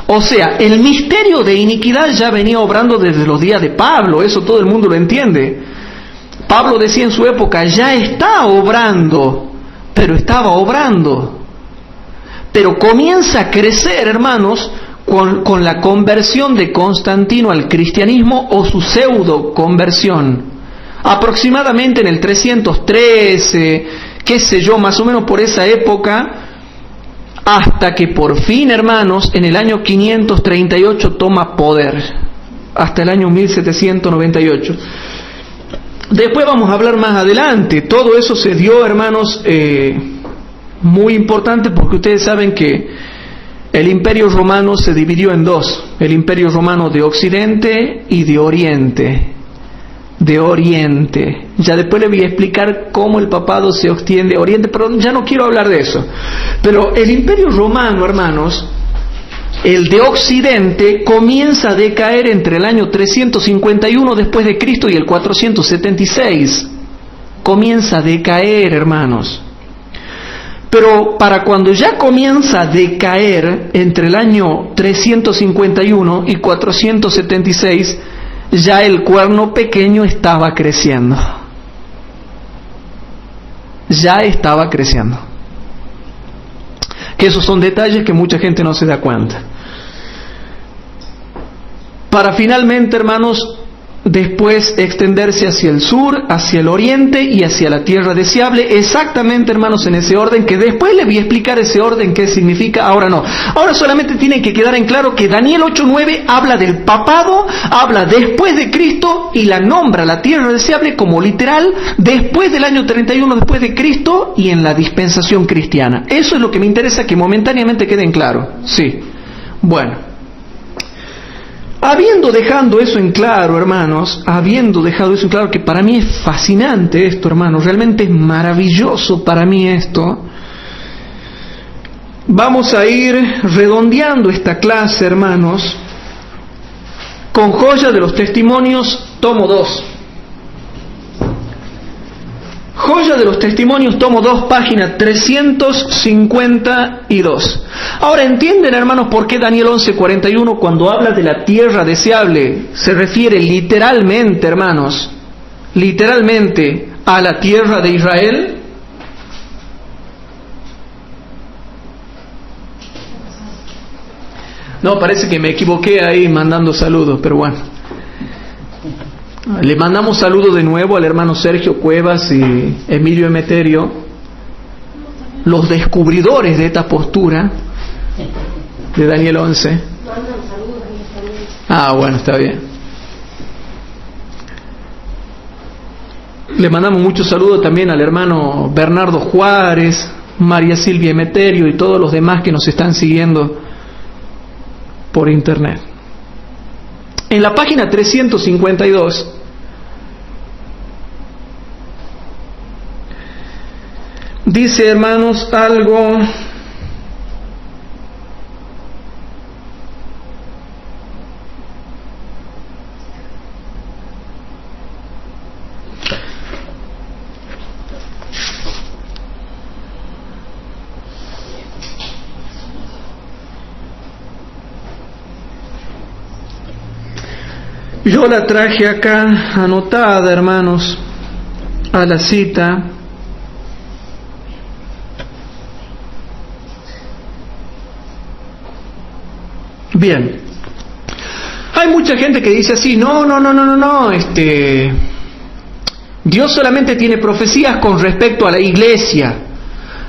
O sea, el misterio de iniquidad ya venía obrando desde los días de Pablo. Eso todo el mundo lo entiende. Pablo decía en su época, ya está obrando, pero estaba obrando. Pero comienza a crecer, hermanos, con la conversión de Constantino al cristianismo o su pseudo conversión. Aproximadamente en el 313, qué sé yo, más o menos por esa época, hasta que por fin, hermanos, en el año 538 toma poder, hasta el año 1798. Después vamos a hablar más adelante. Todo eso se dio, hermanos, muy importante, porque ustedes saben que el Imperio Romano se dividió en dos: el Imperio Romano de Occidente y de Oriente. De Oriente. Ya después les voy a explicar cómo el papado se extiende a Oriente, pero ya no quiero hablar de eso. Pero el Imperio Romano, hermanos, el de Occidente, comienza a decaer entre el año 351 después de Cristo y el 476. Comienza a decaer, hermanos. Pero para cuando ya comienza a decaer entre el año 351 y 476, ya el cuerno pequeño estaba creciendo. Ya estaba creciendo. Que esos son detalles que mucha gente no se da cuenta. Para finalmente, hermanos, después extenderse hacia el sur, hacia el oriente y hacia la tierra deseable, exactamente, hermanos, en ese orden, que después les voy a explicar ese orden, qué significa. Ahora no, ahora solamente tiene que quedar en claro que Daniel 8:9 habla del papado, habla después de Cristo y la nombra la tierra deseable como literal después del año 31 después de Cristo y en la dispensación cristiana. Eso es lo que me interesa que momentáneamente quede en claro. Sí, bueno. Habiendo dejado eso en claro, hermanos, que para mí es fascinante esto, hermanos, realmente es maravilloso para mí esto, vamos a ir redondeando esta clase, hermanos, con Joya de los Testimonios, tomo 2. Joya de los Testimonios, tomo 2, página 352. Ahora, ¿entienden, hermanos, por qué Daniel 11:41, cuando habla de la tierra deseable, se refiere literalmente, hermanos, literalmente a la tierra de Israel? No, parece que me equivoqué ahí mandando saludos, pero bueno. Le mandamos saludos de nuevo al hermano Sergio Cuevas y Emilio Emeterio, los descubridores de esta postura de Daniel 11. Ah, bueno, está bien. Le mandamos muchos saludos también al hermano Bernardo Juárez, María Silvia Emeterio y todos los demás que nos están siguiendo por internet. En la página 352 dice, hermanos, algo yo la traje acá anotada, hermanos, a la cita. Bien. Hay mucha gente que dice así, no, Dios solamente tiene profecías con respecto a la iglesia.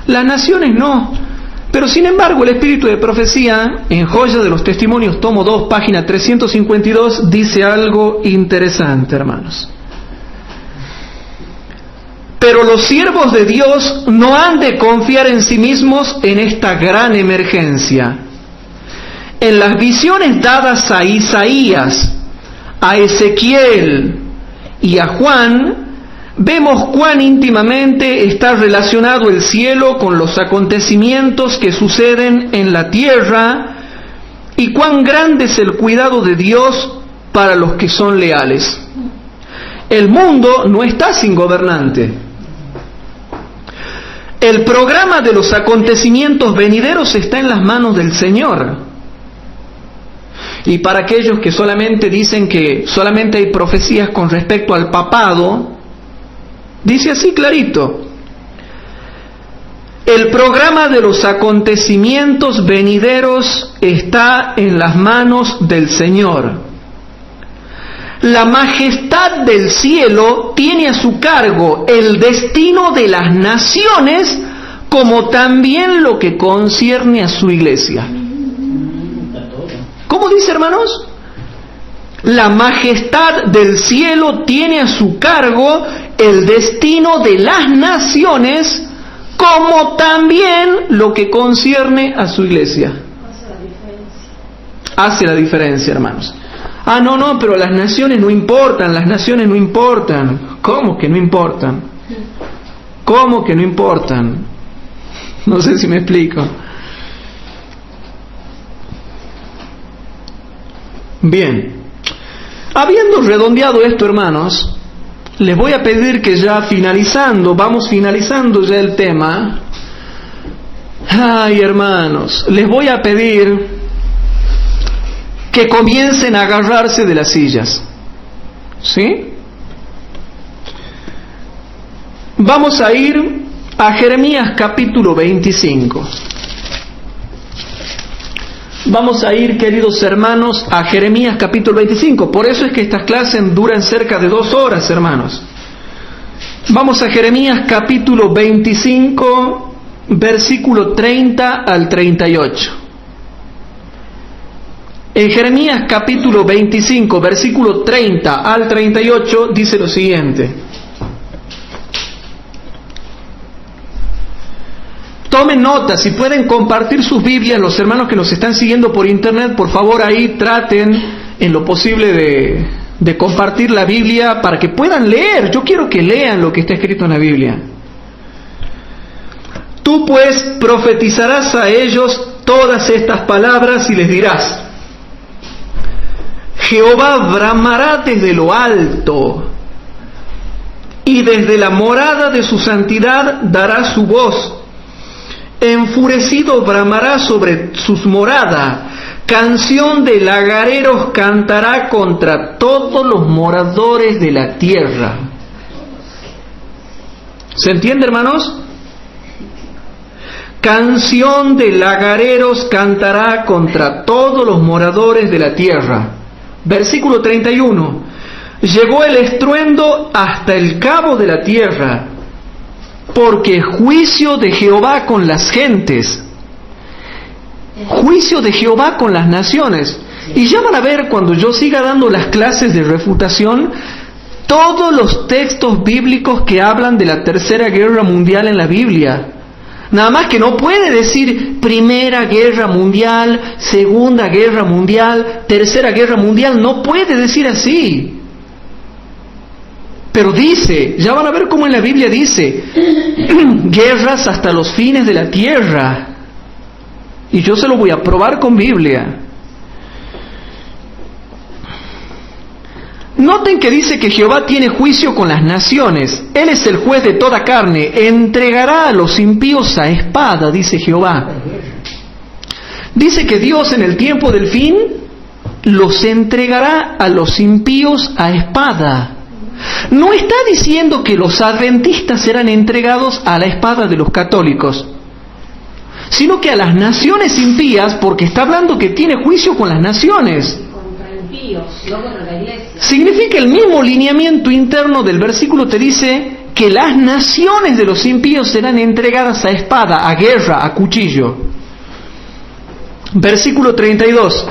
Las naciones no. Pero sin embargo, el espíritu de profecía, en Joya de los Testimonios, tomo 2, página 352, dice algo interesante, hermanos. Pero los siervos de Dios no han de confiar en sí mismos en esta gran emergencia. En las visiones dadas a Isaías, a Ezequiel y a Juan, vemos cuán íntimamente está relacionado el cielo con los acontecimientos que suceden en la tierra y cuán grande es el cuidado de Dios para los que son leales. El mundo no está sin gobernante. El programa de los acontecimientos venideros está en las manos del Señor. Y para aquellos que solamente dicen que solamente hay profecías con respecto al papado, dice así clarito: el programa de los acontecimientos venideros está en las manos del Señor. La majestad del cielo tiene a su cargo el destino de las naciones, como también lo que concierne a su iglesia. ¿Cómo dice, hermanos? La majestad del cielo tiene a su cargo el destino de las naciones, como también lo que concierne a su iglesia. Hace la diferencia, hermanos. Ah, no, pero las naciones no importan. ¿Cómo que no importan? ¿Cómo que no importan? No sé si me explico. Bien. Habiendo redondeado esto, hermanos, les voy a pedir que ya vamos finalizando ya el tema. Ay, hermanos, les voy a pedir que comiencen a agarrarse de las sillas. ¿Sí? Vamos a ir a Jeremías capítulo 25. Vamos a ir, queridos hermanos, a Jeremías capítulo 25. Por eso es que estas clases duran cerca de 2 horas, hermanos. Vamos a Jeremías capítulo 25, versículo 30 al 38. En Jeremías capítulo 25, versículo 30 al 38, dice lo siguiente. Tomen nota, si pueden compartir sus Biblias, los hermanos que nos están siguiendo por internet, por favor ahí traten en lo posible de compartir la Biblia para que puedan leer. Yo quiero que lean lo que está escrito en la Biblia. Tú pues profetizarás a ellos todas estas palabras y les dirás: Jehová bramará desde lo alto, y desde la morada de su santidad dará su voz. Enfurecido bramará sobre sus moradas, canción de lagareros cantará contra todos los moradores de la tierra. ¿Se entiende, hermanos? Canción de lagareros cantará contra todos los moradores de la tierra. Versículo 31. Llegó el estruendo hasta el cabo de la tierra, porque juicio de Jehová con las gentes, juicio de Jehová con las naciones. Y ya van a ver, cuando yo siga dando las clases de refutación, todos los textos bíblicos que hablan de la Tercera Guerra Mundial en la Biblia. Nada más que no puede decir Primera Guerra Mundial, Segunda Guerra Mundial, Tercera Guerra Mundial. No puede decir así. Pero dice, ya van a ver cómo en la Biblia dice, guerras hasta los fines de la tierra. Y yo se lo voy a probar con Biblia. Noten que dice que Jehová tiene juicio con las naciones. Él es el juez de toda carne. Entregará a los impíos a espada, dice Jehová. Dice que Dios en el tiempo del fin los entregará a los impíos a espada. No está diciendo que los adventistas serán entregados a la espada de los católicos, sino que a las naciones impías, porque está hablando que tiene juicio con las naciones. Contra impíos, no contra la iglesia. Significa el mismo lineamiento interno del versículo, te dice que las naciones de los impíos serán entregadas a espada, a guerra, a cuchillo. Versículo 32.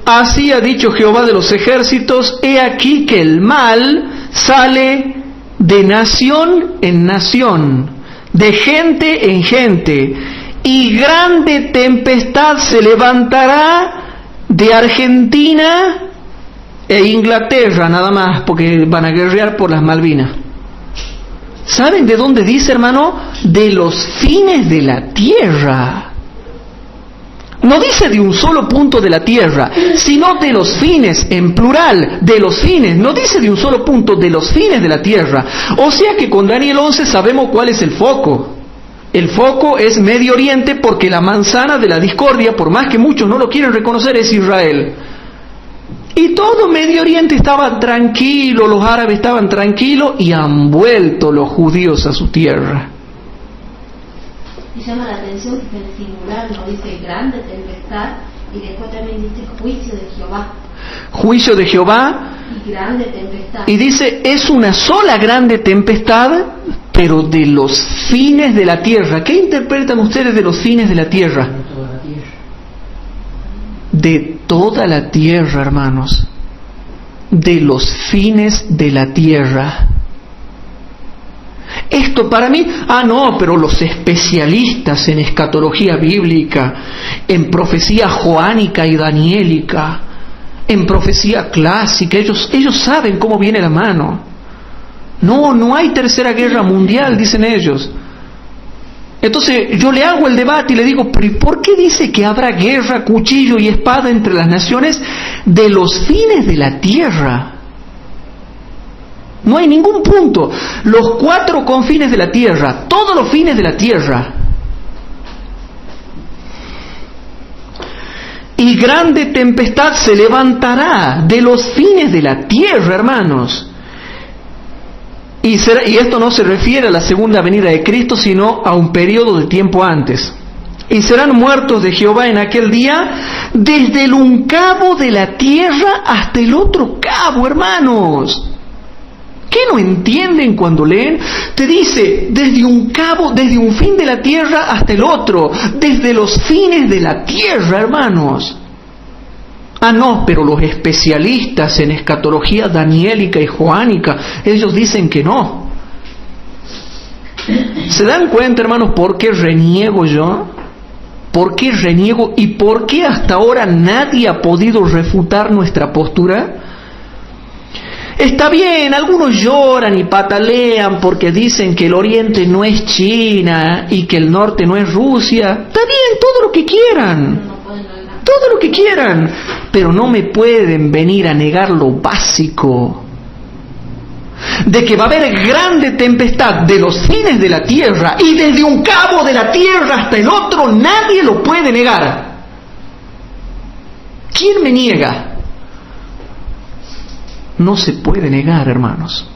Así ha dicho Jehová de los ejércitos, he aquí que el mal sale de nación en nación, de gente en gente, y grande tempestad se levantará de Argentina e Inglaterra, nada más, porque van a guerrear por las Malvinas. ¿Saben de dónde dice, hermano? De los fines de la tierra. No dice de un solo punto de la tierra, sino de los fines, en plural, de los fines. No dice de un solo punto, de los fines de la tierra. O sea que con Daniel 11 sabemos cuál es el foco. El foco es Medio Oriente, porque la manzana de la discordia, por más que muchos no lo quieren reconocer, es Israel. Y todo Medio Oriente estaba tranquilo, los árabes estaban tranquilos, y han vuelto los judíos a su tierra. Y llama la atención que en el singular nos dice grande tempestad, y después también dice juicio de Jehová. Juicio de Jehová. Y grande tempestad. Y dice, es una sola grande tempestad, pero de los fines de la tierra. ¿Qué interpretan ustedes de los fines de la tierra? De toda la tierra, hermanos. De los fines de la tierra. Esto para mí, no, pero los especialistas en escatología bíblica, en profecía joánica y daniélica, en profecía clásica, ellos saben cómo viene la mano. No hay tercera guerra mundial, dicen ellos. Entonces yo le hago el debate y le digo, ¿pero por qué dice que habrá guerra, cuchillo y espada entre las naciones de los fines de la tierra? No hay ningún punto. Los 4 confines de la tierra, todos los fines de la tierra. Y grande tempestad se levantará de los fines de la tierra, hermanos. Y esto no se refiere a la segunda venida de Cristo, sino a un periodo de tiempo antes. Y serán muertos de Jehová en aquel día, desde el un cabo de la tierra hasta el otro cabo, hermanos. ¿Qué no entienden cuando leen? Te dice, desde un cabo, desde un fin de la tierra hasta el otro, desde los fines de la tierra, hermanos. No, pero los especialistas en escatología daniélica y joánica, ellos dicen que no. ¿Se dan cuenta, hermanos, por qué reniego yo? ¿Por qué reniego y por qué hasta ahora nadie ha podido refutar nuestra postura? Está bien, algunos lloran y patalean porque dicen que el oriente no es China y que el norte no es Rusia. Está bien, todo lo que quieran. Todo lo que quieran. Pero no me pueden venir a negar lo básico. De que va a haber grande tempestad de los fines de la tierra y desde un cabo de la tierra hasta el otro nadie lo puede negar. ¿Quién me niega? No se puede negar, hermanos.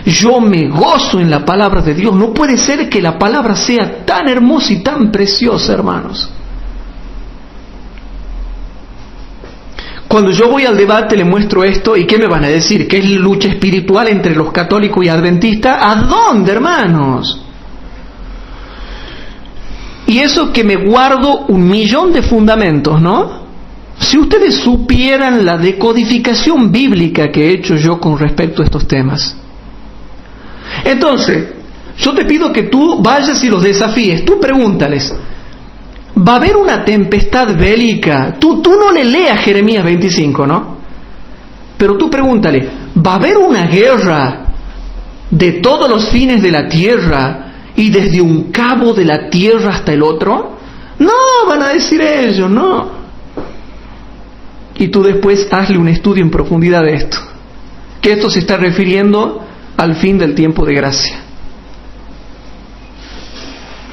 Yo me gozo en la palabra de Dios. No puede ser que la palabra sea tan hermosa y tan preciosa, hermanos. Cuando yo voy al debate le muestro esto, ¿y qué me van a decir? ¿Que es lucha espiritual entre los católicos y adventistas? ¿A dónde, hermanos? Y eso que me guardo 1.000.000 de fundamentos, ¿no? Si ustedes supieran la decodificación bíblica que he hecho yo con respecto a estos temas. Entonces, yo te pido que tú vayas y los desafíes. Tú pregúntales. Va a haber una tempestad bélica. Tú no le leas Jeremías 25, ¿no? Pero tú pregúntale, ¿va a haber una guerra de todos los fines de la tierra y desde un cabo de la tierra hasta el otro? No, van a decir ellos, no. Y tú después hazle un estudio en profundidad de esto. Que esto se está refiriendo al fin del tiempo de gracia.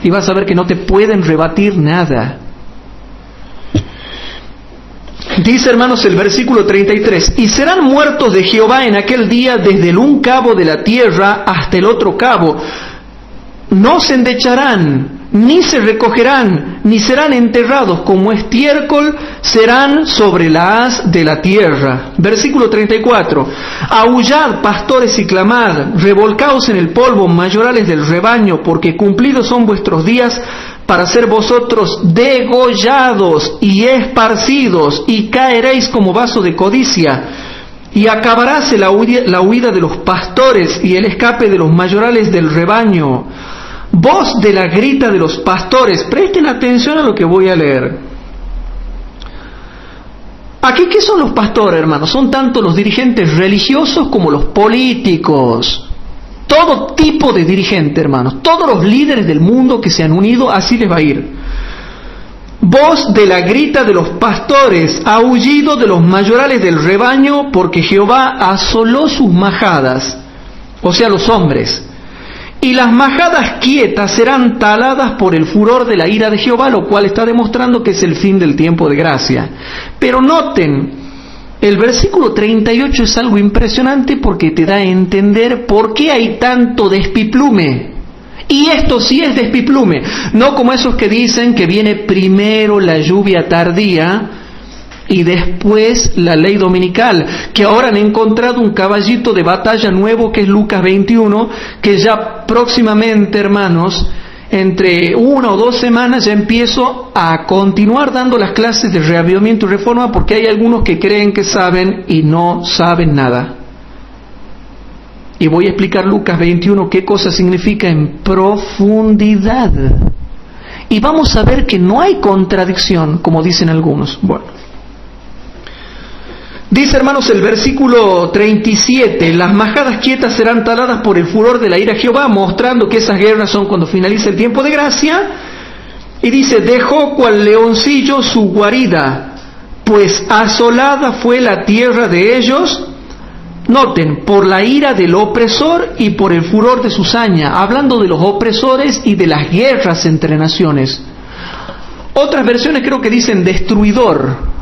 Y vas a ver que no te pueden rebatir nada. Dice, hermanos, el versículo 33, y serán muertos de Jehová en aquel día desde el un cabo de la tierra hasta el otro cabo. No se endecharán, ni se recogerán, ni serán enterrados como estiércol, serán sobre la haz de la tierra. Versículo 34. Aullad, pastores, y clamad, revolcaos en el polvo, mayorales del rebaño, porque cumplidos son vuestros días para ser vosotros degollados y esparcidos, y caeréis como vaso de codicia. Y acabaráse la huida de los pastores y el escape de los mayorales del rebaño. Voz de la grita de los pastores. Presten atención a lo que voy a leer. Aquí, ¿qué son los pastores, hermanos? Son tanto los dirigentes religiosos como los políticos. Todo tipo de dirigente, hermanos. Todos los líderes del mundo que se han unido, así les va a ir. Voz de la grita de los pastores, aullido de los mayorales del rebaño, porque Jehová asoló sus majadas, o sea, los hombres. Y las majadas quietas serán taladas por el furor de la ira de Jehová, lo cual está demostrando que es el fin del tiempo de gracia. Pero noten, el versículo 38 es algo impresionante porque te da a entender por qué hay tanto despiplume. Y esto sí es despiplume, no como esos que dicen que viene primero la lluvia tardía y después la ley dominical, que ahora han encontrado un caballito de batalla nuevo que es Lucas 21, que ya próximamente, hermanos, entre 1 o 2 semanas ya empiezo a continuar dando las clases de reavivamiento y reforma, porque hay algunos que creen que saben y no saben nada. Y voy a explicar Lucas 21 qué cosa significa en profundidad. Y vamos a ver que no hay contradicción, como dicen algunos. Bueno. Dice, hermanos, el versículo 37, las majadas quietas serán taladas por el furor de la ira de Jehová, mostrando que esas guerras son cuando finaliza el tiempo de gracia. Y dice, dejó cual leoncillo su guarida, pues asolada fue la tierra de ellos. Noten, por la ira del opresor y por el furor de su saña, hablando de los opresores y de las guerras entre naciones. Otras versiones creo que dicen destruidor.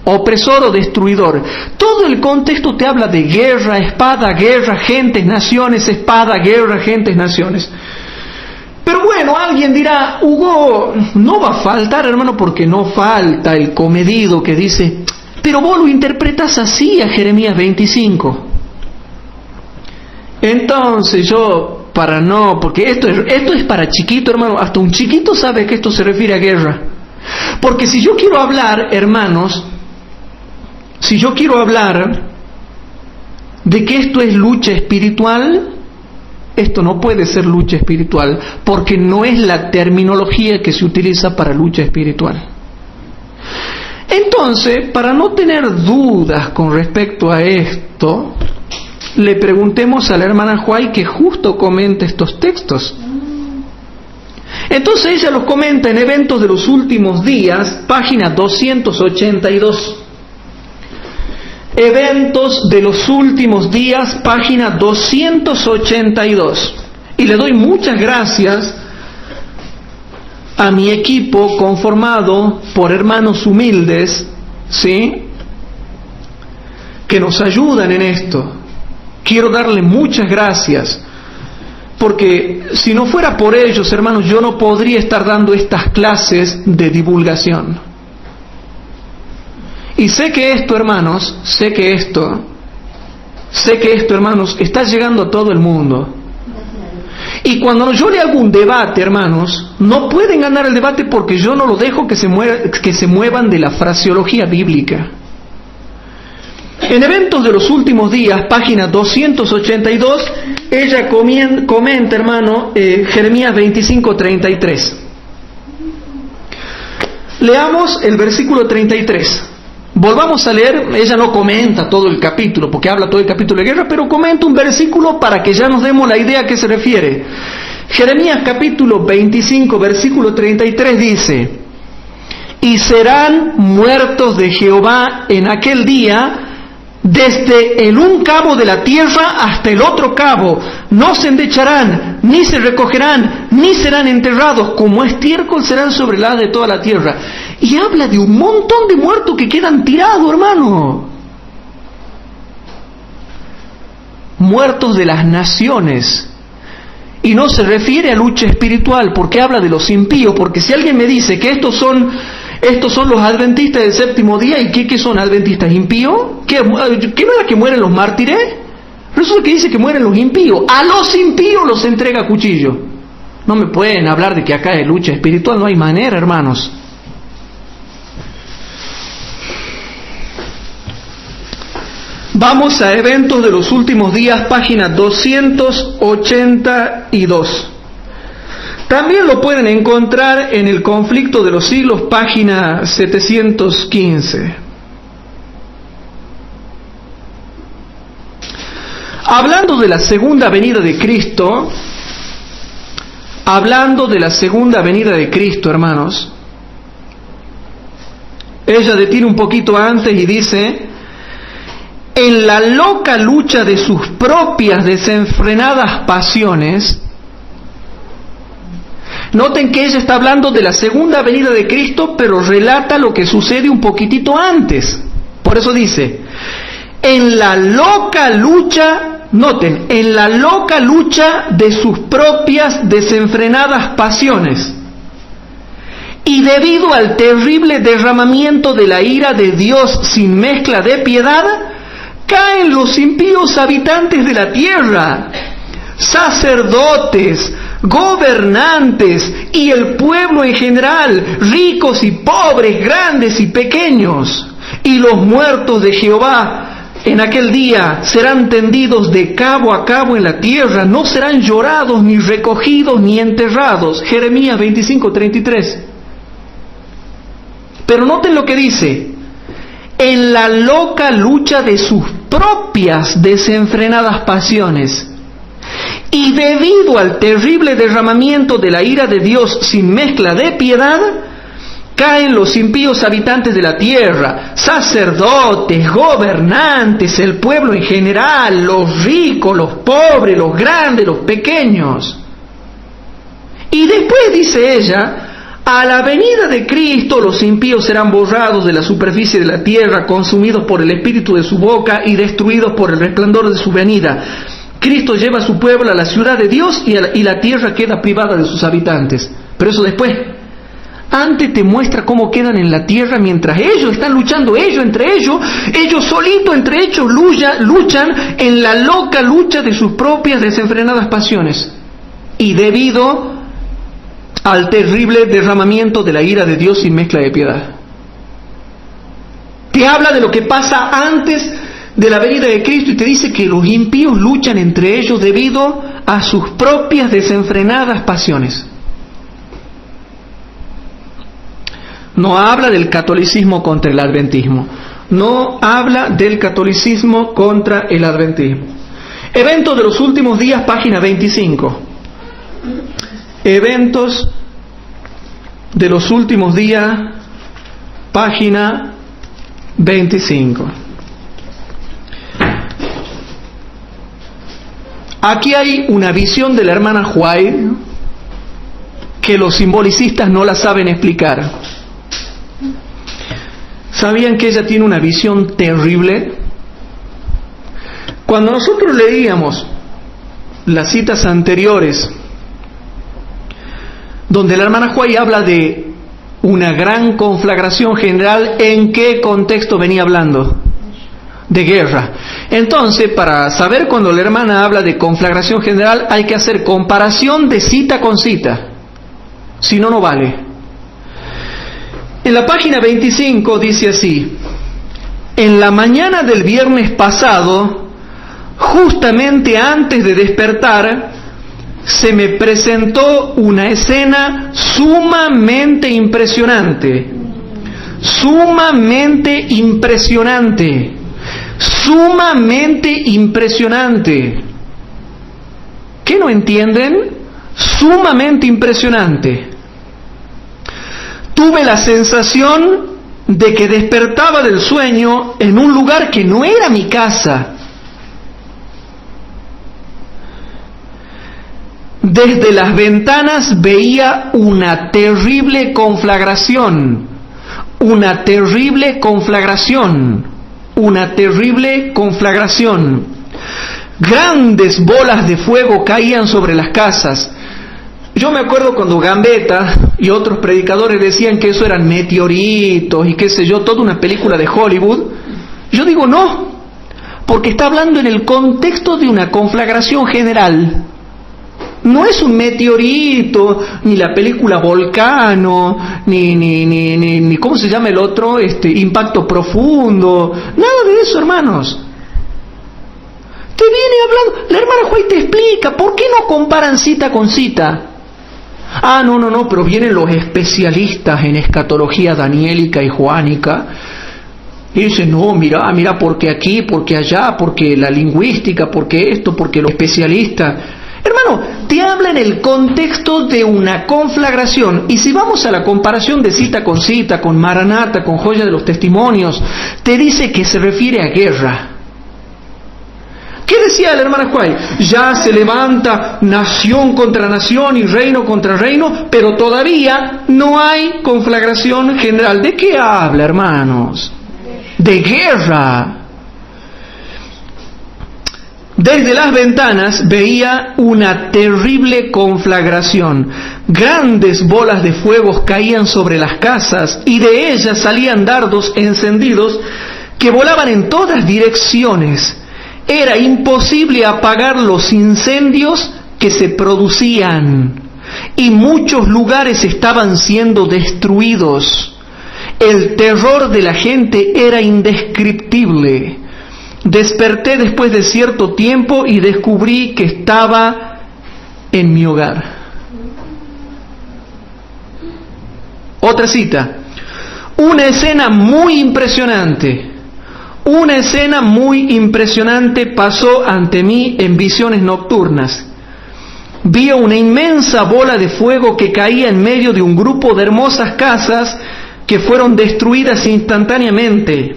Opresor o destruidor. Todo el contexto te habla de guerra, espada, guerra, gentes, naciones, espada, guerra, gentes, naciones. Pero bueno, alguien dirá, Hugo, no va a faltar, hermano, porque no falta el comedido que dice, pero vos lo interpretas así a Jeremías 25. Entonces yo, porque esto es para chiquito, hermano, hasta un chiquito sabe que esto se refiere a guerra. Porque si yo quiero hablar, hermanos, si yo quiero hablar de que esto es lucha espiritual, esto no puede ser lucha espiritual, porque no es la terminología que se utiliza para lucha espiritual. Entonces, para no tener dudas con respecto a esto, le preguntemos a la hermana Huay que justo comente estos textos. Entonces ella los comenta en Eventos de los Últimos Días, página 282. Eventos de los Últimos Días, página 282. Y le doy muchas gracias a mi equipo conformado por hermanos humildes, ¿sí?, que nos ayudan en esto. Quiero darle muchas gracias, porque si no fuera por ellos, hermanos, yo no podría estar dando estas clases de divulgación. Y sé que esto, hermanos, está llegando a todo el mundo. Y cuando yo le hago un debate, hermanos, no pueden ganar el debate porque yo no lo dejo que se muevan de la fraseología bíblica. En Eventos de los Últimos Días, página 282, ella comenta, hermano, Jeremías 25:33. Leamos el versículo 33. Volvamos a leer, ella no comenta todo el capítulo, porque habla todo el capítulo de guerra, pero comenta un versículo para que ya nos demos la idea a qué se refiere. Jeremías capítulo 25, versículo 33 dice: y serán muertos de Jehová en aquel día, desde el un cabo de la tierra hasta el otro cabo, no se endecharán, ni se recogerán, ni serán enterrados, como estiércol serán sobre la haz de toda la tierra. Y habla de un montón de muertos que quedan tirados, hermano. Muertos de las naciones. Y no se refiere a lucha espiritual, porque habla de los impíos, porque si alguien me dice que estos son los adventistas del séptimo día, ¿y qué son adventistas impíos? ¿Qué no era que mueren los mártires? Resulta que dice que mueren los impíos. A los impíos los entrega a cuchillo. No me pueden hablar de que acá hay lucha espiritual, no hay manera, hermanos. Vamos a Eventos de los Últimos Días, página 282. También lo pueden encontrar en El Conflicto de los Siglos, página 715. Hablando de la segunda venida de Cristo, hermanos, ella detiene un poquito antes y dice: en la loca lucha de sus propias desenfrenadas pasiones. Noten que ella está hablando de la segunda venida de Cristo, pero relata lo que sucede un poquitito antes. Por eso dice: en la loca lucha, noten, en la loca lucha de sus propias desenfrenadas pasiones, y debido al terrible derramamiento de la ira de Dios sin mezcla de piedad, caen los impíos habitantes de la tierra, sacerdotes, gobernantes y el pueblo en general, ricos y pobres, grandes y pequeños. Y los muertos de Jehová en aquel día serán tendidos de cabo a cabo en la tierra, no serán llorados, ni recogidos, ni enterrados. Jeremías 25:33. Pero noten lo que dice: en la loca lucha de sus propias desenfrenadas pasiones, y debido al terrible derramamiento de la ira de Dios sin mezcla de piedad, caen los impíos habitantes de la tierra, sacerdotes, gobernantes, el pueblo en general, los ricos, los pobres, los grandes, los pequeños. Y después dice ella: a la venida de Cristo los impíos serán borrados de la superficie de la tierra, consumidos por el espíritu de su boca y destruidos por el resplandor de su venida. Cristo lleva a su pueblo a la ciudad de Dios y la tierra queda privada de sus habitantes. Pero eso después. Antes te muestra cómo quedan en la tierra mientras ellos están luchando, ellos solitos entre ellos luchan en la loca lucha de sus propias desenfrenadas pasiones. Y debido al terrible derramamiento de la ira de Dios sin mezcla de piedad. Te habla de lo que pasa antes de la venida de Cristo y te dice que los impíos luchan entre ellos debido a sus propias desenfrenadas pasiones. No habla del catolicismo contra el adventismo. No habla del catolicismo contra el adventismo. Eventos de los últimos días, página 25. Eventos de los últimos días, página 25. Aquí hay una visión de la hermana White que los simbolicistas no la saben explicar. ¿Sabían que ella tiene una visión terrible? Cuando nosotros leíamos las citas anteriores, donde la hermana White habla de una gran conflagración general, ¿en qué contexto venía hablando? De guerra. Entonces, para saber cuando la hermana habla de conflagración general, hay que hacer comparación de cita con cita. Si no, no vale. En la página 25 dice así: en la mañana del viernes pasado, justamente antes de despertar, se me presentó una escena sumamente impresionante. Sumamente impresionante. Sumamente impresionante. ¿Qué no entienden? Sumamente impresionante. Tuve la sensación de que despertaba del sueño en un lugar que no era mi casa. Desde las ventanas veía una terrible conflagración. Una terrible conflagración. Una terrible conflagración. Grandes bolas de fuego caían sobre las casas. Yo me acuerdo cuando Gambetta y otros predicadores decían que eso eran meteoritos y qué sé yo, toda una película de Hollywood. Yo digo no, porque está hablando en el contexto de una conflagración general. No es un meteorito, ni la película Volcano, ni ¿cómo se llama el otro? Impacto Profundo. Nada de eso, hermanos. Te viene hablando, la hermana White te explica, ¿por qué no comparan cita con cita? Ah, no, pero vienen los especialistas en escatología daniélica y joánica y dicen, no, mira, porque aquí, porque allá, porque la lingüística, porque esto, porque los especialistas. Hermano, te habla en el contexto de una conflagración. Y si vamos a la comparación de cita, con Maranata, con Joya de los Testimonios, te dice que se refiere a guerra. ¿Qué decía la hermana White? Ya se levanta nación contra nación y reino contra reino, pero todavía no hay conflagración general. ¿De qué habla, hermanos? De guerra. Desde las ventanas veía una terrible conflagración. Grandes bolas de fuego caían sobre las casas y de ellas salían dardos encendidos que volaban en todas direcciones. Era imposible apagar los incendios que se producían y muchos lugares estaban siendo destruidos. El terror de la gente era indescriptible. Desperté después de cierto tiempo y descubrí que estaba en mi hogar. Otra cita. Una escena muy impresionante pasó ante mí en visiones nocturnas. Vi una inmensa bola de fuego que caía en medio de un grupo de hermosas casas que fueron destruidas instantáneamente.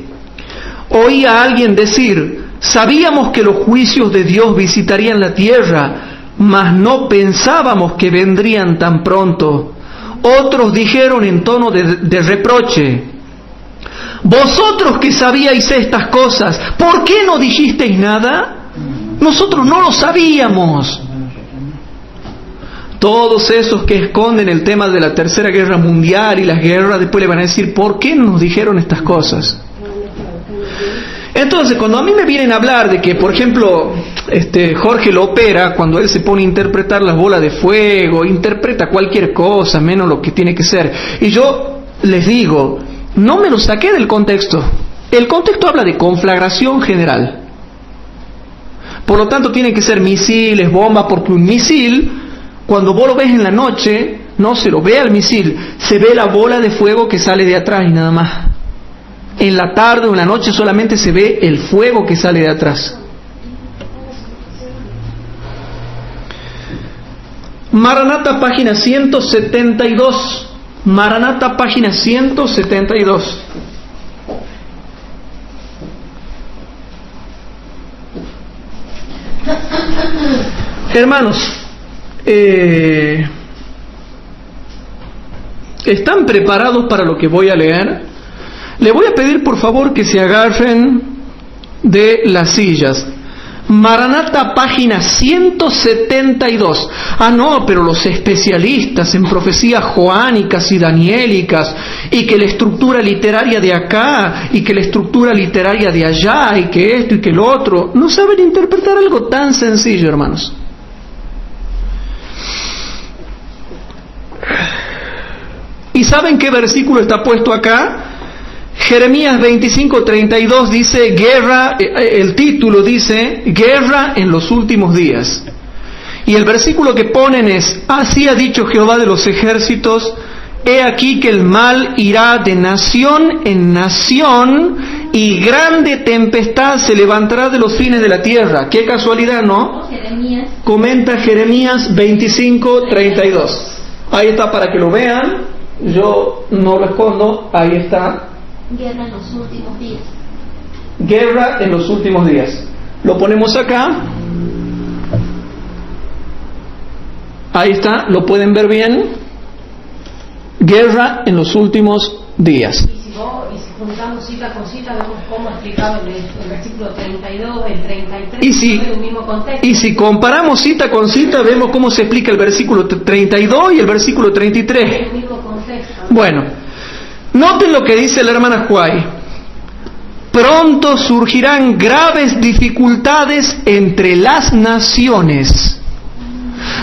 Oí a alguien decir, sabíamos que los juicios de Dios visitarían la tierra, mas no pensábamos que vendrían tan pronto. Otros dijeron en tono de reproche, vosotros que sabíais estas cosas, ¿por qué no dijisteis nada? Nosotros no lo sabíamos. Todos esos que esconden el tema de la Tercera Guerra Mundial y las guerras, después le van a decir, ¿por qué no nos dijeron estas cosas? Entonces, cuando a mí me vienen a hablar de que, por ejemplo, Jorge Lopera, cuando él se pone a interpretar las bolas de fuego, interpreta cualquier cosa, menos lo que tiene que ser, y yo les digo, no me lo saqué del contexto. El contexto habla de conflagración general. Por lo tanto, tienen que ser misiles, bombas, porque un misil, cuando vos lo ves en la noche, no se lo ve al misil, se ve la bola de fuego que sale de atrás y nada más. En la tarde o en la noche solamente se ve el fuego que sale de atrás. Maranata, página 172. Maranata, página 172. Hermanos, ¿están preparados para lo que voy a leer? Le voy a pedir por favor que se agarren de las sillas. Maranata, página 172. Ah, no, pero los especialistas en profecías joánicas y daniélicas, y que la estructura literaria de acá, y que la estructura literaria de allá, y que esto y que lo otro, no saben interpretar algo tan sencillo, hermanos. ¿Y saben qué versículo está puesto acá? Jeremías 25:32 dice guerra, el título dice guerra en los últimos días. Y el versículo que ponen es: así ha dicho Jehová de los ejércitos, he aquí que el mal irá de nación en nación, y grande tempestad se levantará de los fines de la tierra. Qué casualidad, ¿no? Jeremías. Comenta Jeremías 25:32. Ahí está para que lo vean. Yo no lo escondo, ahí está. Guerra en los últimos días. Guerra en los últimos días. Lo ponemos acá. Ahí está, lo pueden ver bien. Guerra en los últimos días. Y si juntamos cita con cita, vemos cómo explicaba el versículo 32, el 33, el mismo contexto. Y si comparamos cita con cita, vemos cómo se explica el versículo 32 y el versículo 33. El mismo contexto. Bueno, noten lo que dice la hermana Huay. Pronto surgirán graves dificultades entre las naciones.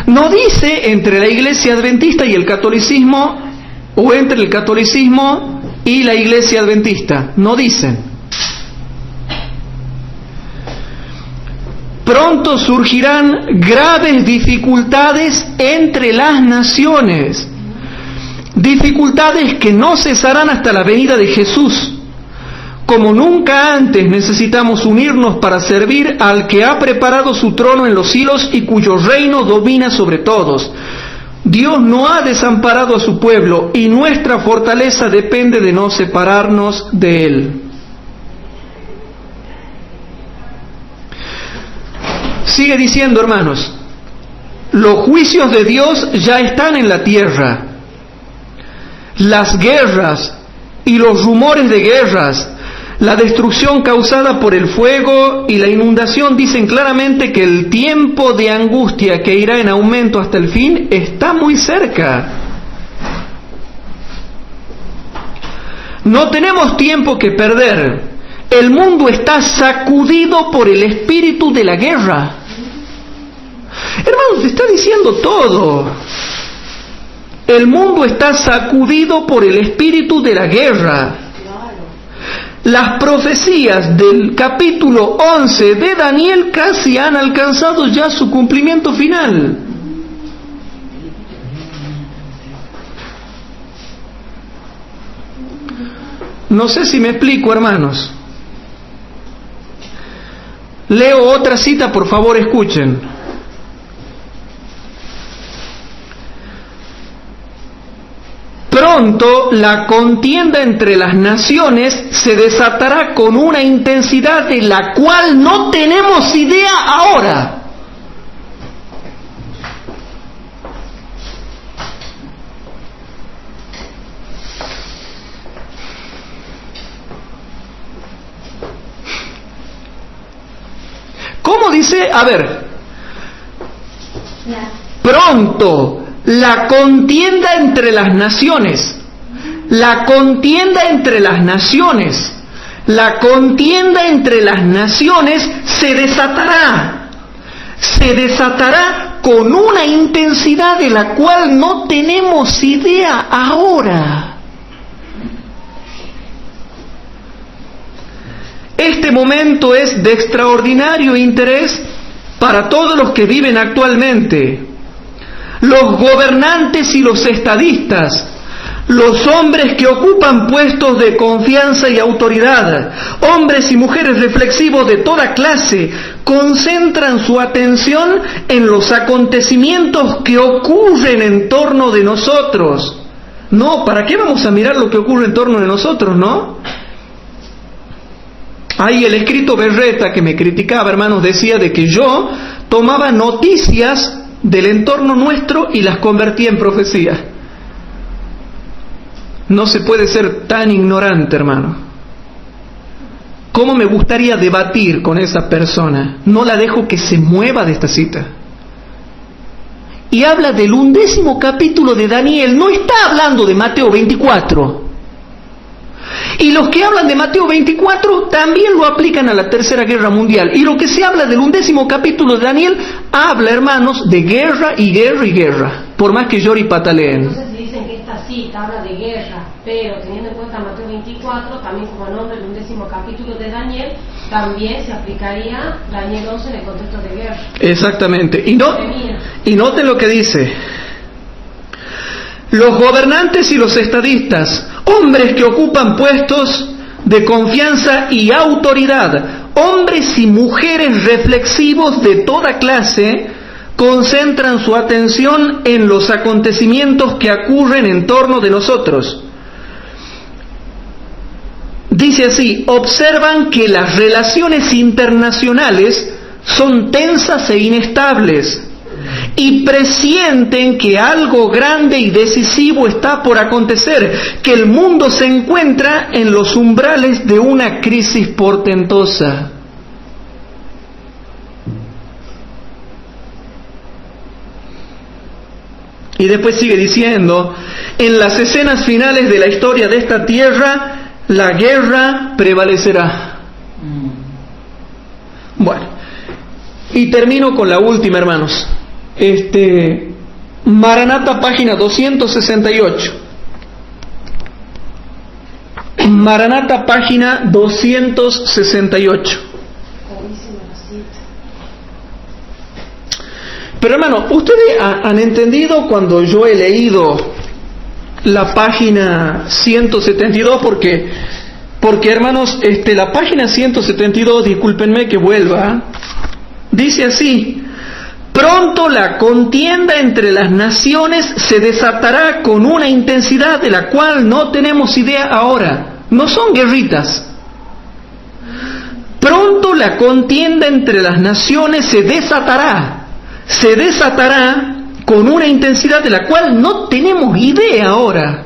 No dice entre la iglesia adventista y el catolicismo, o entre el catolicismo y la iglesia adventista. No dicen. Pronto surgirán graves dificultades entre las naciones. Dificultades que no cesarán hasta la venida de Jesús. Como nunca antes necesitamos unirnos para servir al que ha preparado su trono en los cielos y cuyo reino domina sobre todos. Dios no ha desamparado a su pueblo y nuestra fortaleza depende de no separarnos de Él. Sigue diciendo, hermanos, los juicios de Dios ya están en la tierra. Las guerras y los rumores de guerras, la destrucción causada por el fuego y la inundación dicen claramente que el tiempo de angustia que irá en aumento hasta el fin está muy cerca. No tenemos tiempo que perder. El mundo está sacudido por el espíritu de la guerra. Hermanos, está diciendo todo. El mundo está sacudido por el espíritu de la guerra. Las profecías del capítulo 11 de Daniel casi han alcanzado ya su cumplimiento final. No sé si me explico, hermanos. Leo otra cita, por favor, escuchen. Pronto la contienda entre las naciones se desatará con una intensidad de la cual no tenemos idea ahora. ¿Cómo dice? A ver. Pronto la contienda entre las naciones. La contienda entre las naciones. La contienda entre las naciones se desatará. Se desatará con una intensidad de la cual no tenemos idea ahora. Este momento es de extraordinario interés para todos los que viven actualmente, los gobernantes y los estadistas, los hombres que ocupan puestos de confianza y autoridad, hombres y mujeres reflexivos de toda clase, concentran su atención en los acontecimientos que ocurren en torno de nosotros. No, ¿para qué vamos a mirar lo que ocurre en torno de nosotros, no? Ahí el escrito Berreta, que me criticaba, hermanos, decía de que yo tomaba noticias del entorno nuestro y las convertía en profecía. No se puede ser tan ignorante, hermano. ¿Cómo me gustaría debatir con esa persona? No la dejo que se mueva de esta cita. Y habla del 11º capítulo de Daniel, no está hablando de Mateo 24. Y los que hablan de Mateo 24 también lo aplican a la Tercera Guerra Mundial. Y lo que se habla del 11º capítulo de Daniel habla, hermanos, de guerra y guerra y guerra, por más que llore y pataleen. Entonces dicen que esta cita habla de guerra, pero teniendo en cuenta Mateo 24, también como nombre del 11º capítulo de Daniel, también se aplicaría Daniel 11 en el contexto de guerra. Exactamente. Y noten lo que dice: los gobernantes y los estadistas, hombres que ocupan puestos de confianza y autoridad, hombres y mujeres reflexivos de toda clase, concentran su atención en los acontecimientos que ocurren en torno de nosotros. Dice así: observan que las relaciones internacionales son tensas e inestables, y presienten que algo grande y decisivo está por acontecer, que el mundo se encuentra en los umbrales de una crisis portentosa. Y después sigue diciendo: en las escenas finales de la historia de esta tierra, la guerra prevalecerá. Bueno, y termino con la última, hermanos. Maranata, página 268. Maranata, página 268. Pero, hermano, ¿ustedes han entendido cuando yo he leído la página 172? Porque hermanos, la página 172, discúlpenme que vuelva, dice así: pronto la contienda entre las naciones se desatará con una intensidad de la cual no tenemos idea ahora. No son guerritas. Pronto la contienda entre las naciones se desatará con una intensidad de la cual no tenemos idea ahora.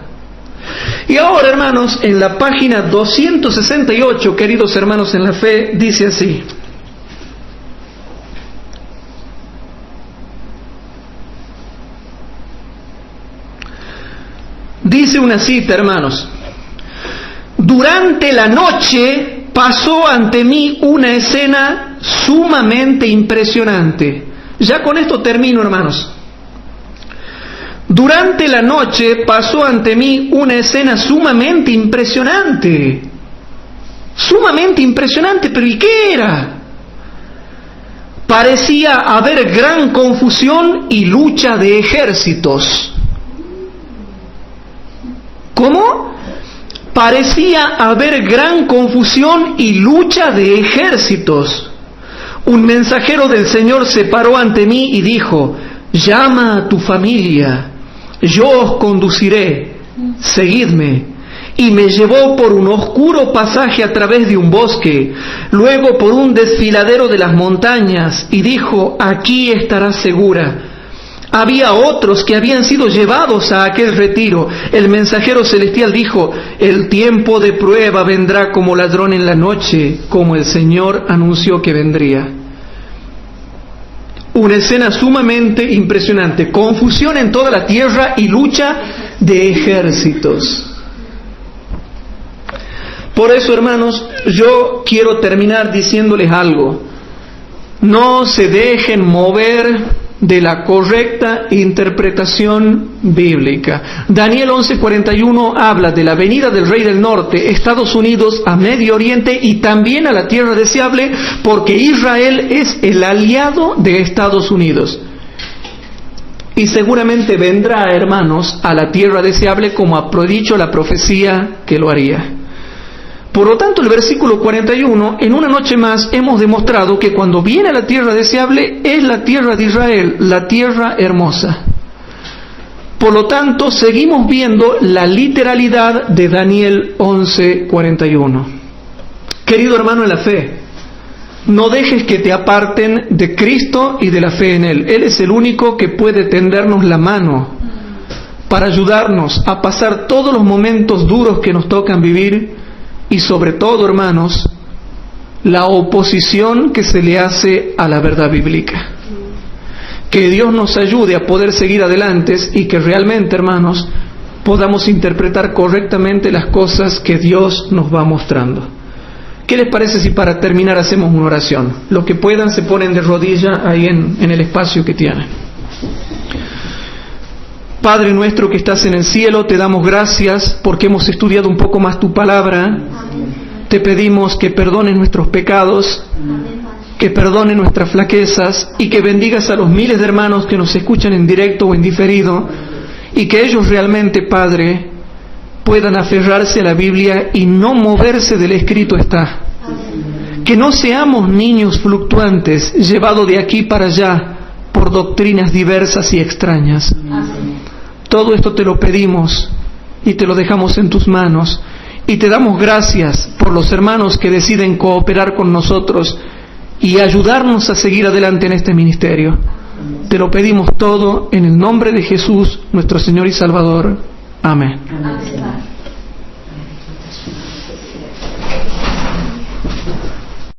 Y ahora, hermanos, en la página 268, queridos hermanos en la fe, dice así: dice una cita, hermanos: durante la noche pasó ante mí una escena sumamente impresionante. Ya con esto termino, hermanos. Durante la noche pasó ante mí una escena sumamente impresionante. Sumamente impresionante, pero ¿y qué era? Parecía haber gran confusión y lucha de ejércitos. ¿Cómo? Parecía haber gran confusión y lucha de ejércitos. Un mensajero del Señor se paró ante mí y dijo: llama a tu familia, yo os conduciré, seguidme. Y me llevó por un oscuro pasaje a través de un bosque, luego por un desfiladero de las montañas, y dijo: aquí estarás segura. Había otros que habían sido llevados a aquel retiro. El mensajero celestial dijo: el tiempo de prueba vendrá como ladrón en la noche, como el Señor anunció que vendría. Una escena sumamente impresionante. Confusión en toda la tierra y lucha de ejércitos. Por eso, hermanos, yo quiero terminar diciéndoles algo. No se dejen mover de la correcta interpretación bíblica. Daniel 11:41 habla de la venida del Rey del Norte, Estados Unidos, a Medio Oriente y también a la tierra deseable, porque Israel es el aliado de Estados Unidos. Y seguramente vendrá, hermanos, a la tierra deseable, como ha predicho la profecía que lo haría. Por lo tanto, el versículo 41, en una noche más hemos demostrado que cuando viene a la tierra deseable es la tierra de Israel, la tierra hermosa. Por lo tanto, seguimos viendo la literalidad de Daniel 11:41. Querido hermano en la fe, no dejes que te aparten de Cristo y de la fe en Él. Él es el único que puede tendernos la mano para ayudarnos a pasar todos los momentos duros que nos tocan vivir y sobre todo, hermanos, la oposición que se le hace a la verdad bíblica. Que Dios nos ayude a poder seguir adelante y que realmente, hermanos, podamos interpretar correctamente las cosas que Dios nos va mostrando. ¿Qué les parece si para terminar hacemos una oración? Los que puedan se ponen de rodilla ahí en el espacio que tienen. Padre nuestro que estás en el cielo, te damos gracias porque hemos estudiado un poco más tu palabra. Te pedimos que perdones nuestros pecados, que perdones nuestras flaquezas y que bendigas a los miles de hermanos que nos escuchan en directo o en diferido y que ellos realmente, Padre, puedan aferrarse a la Biblia y no moverse del escrito está. Que no seamos niños fluctuantes, llevados de aquí para allá por doctrinas diversas y extrañas. Todo esto te lo pedimos y te lo dejamos en tus manos y te damos gracias por los hermanos que deciden cooperar con nosotros y ayudarnos a seguir adelante en este ministerio. Te lo pedimos todo en el nombre de Jesús, nuestro Señor y Salvador. Amén.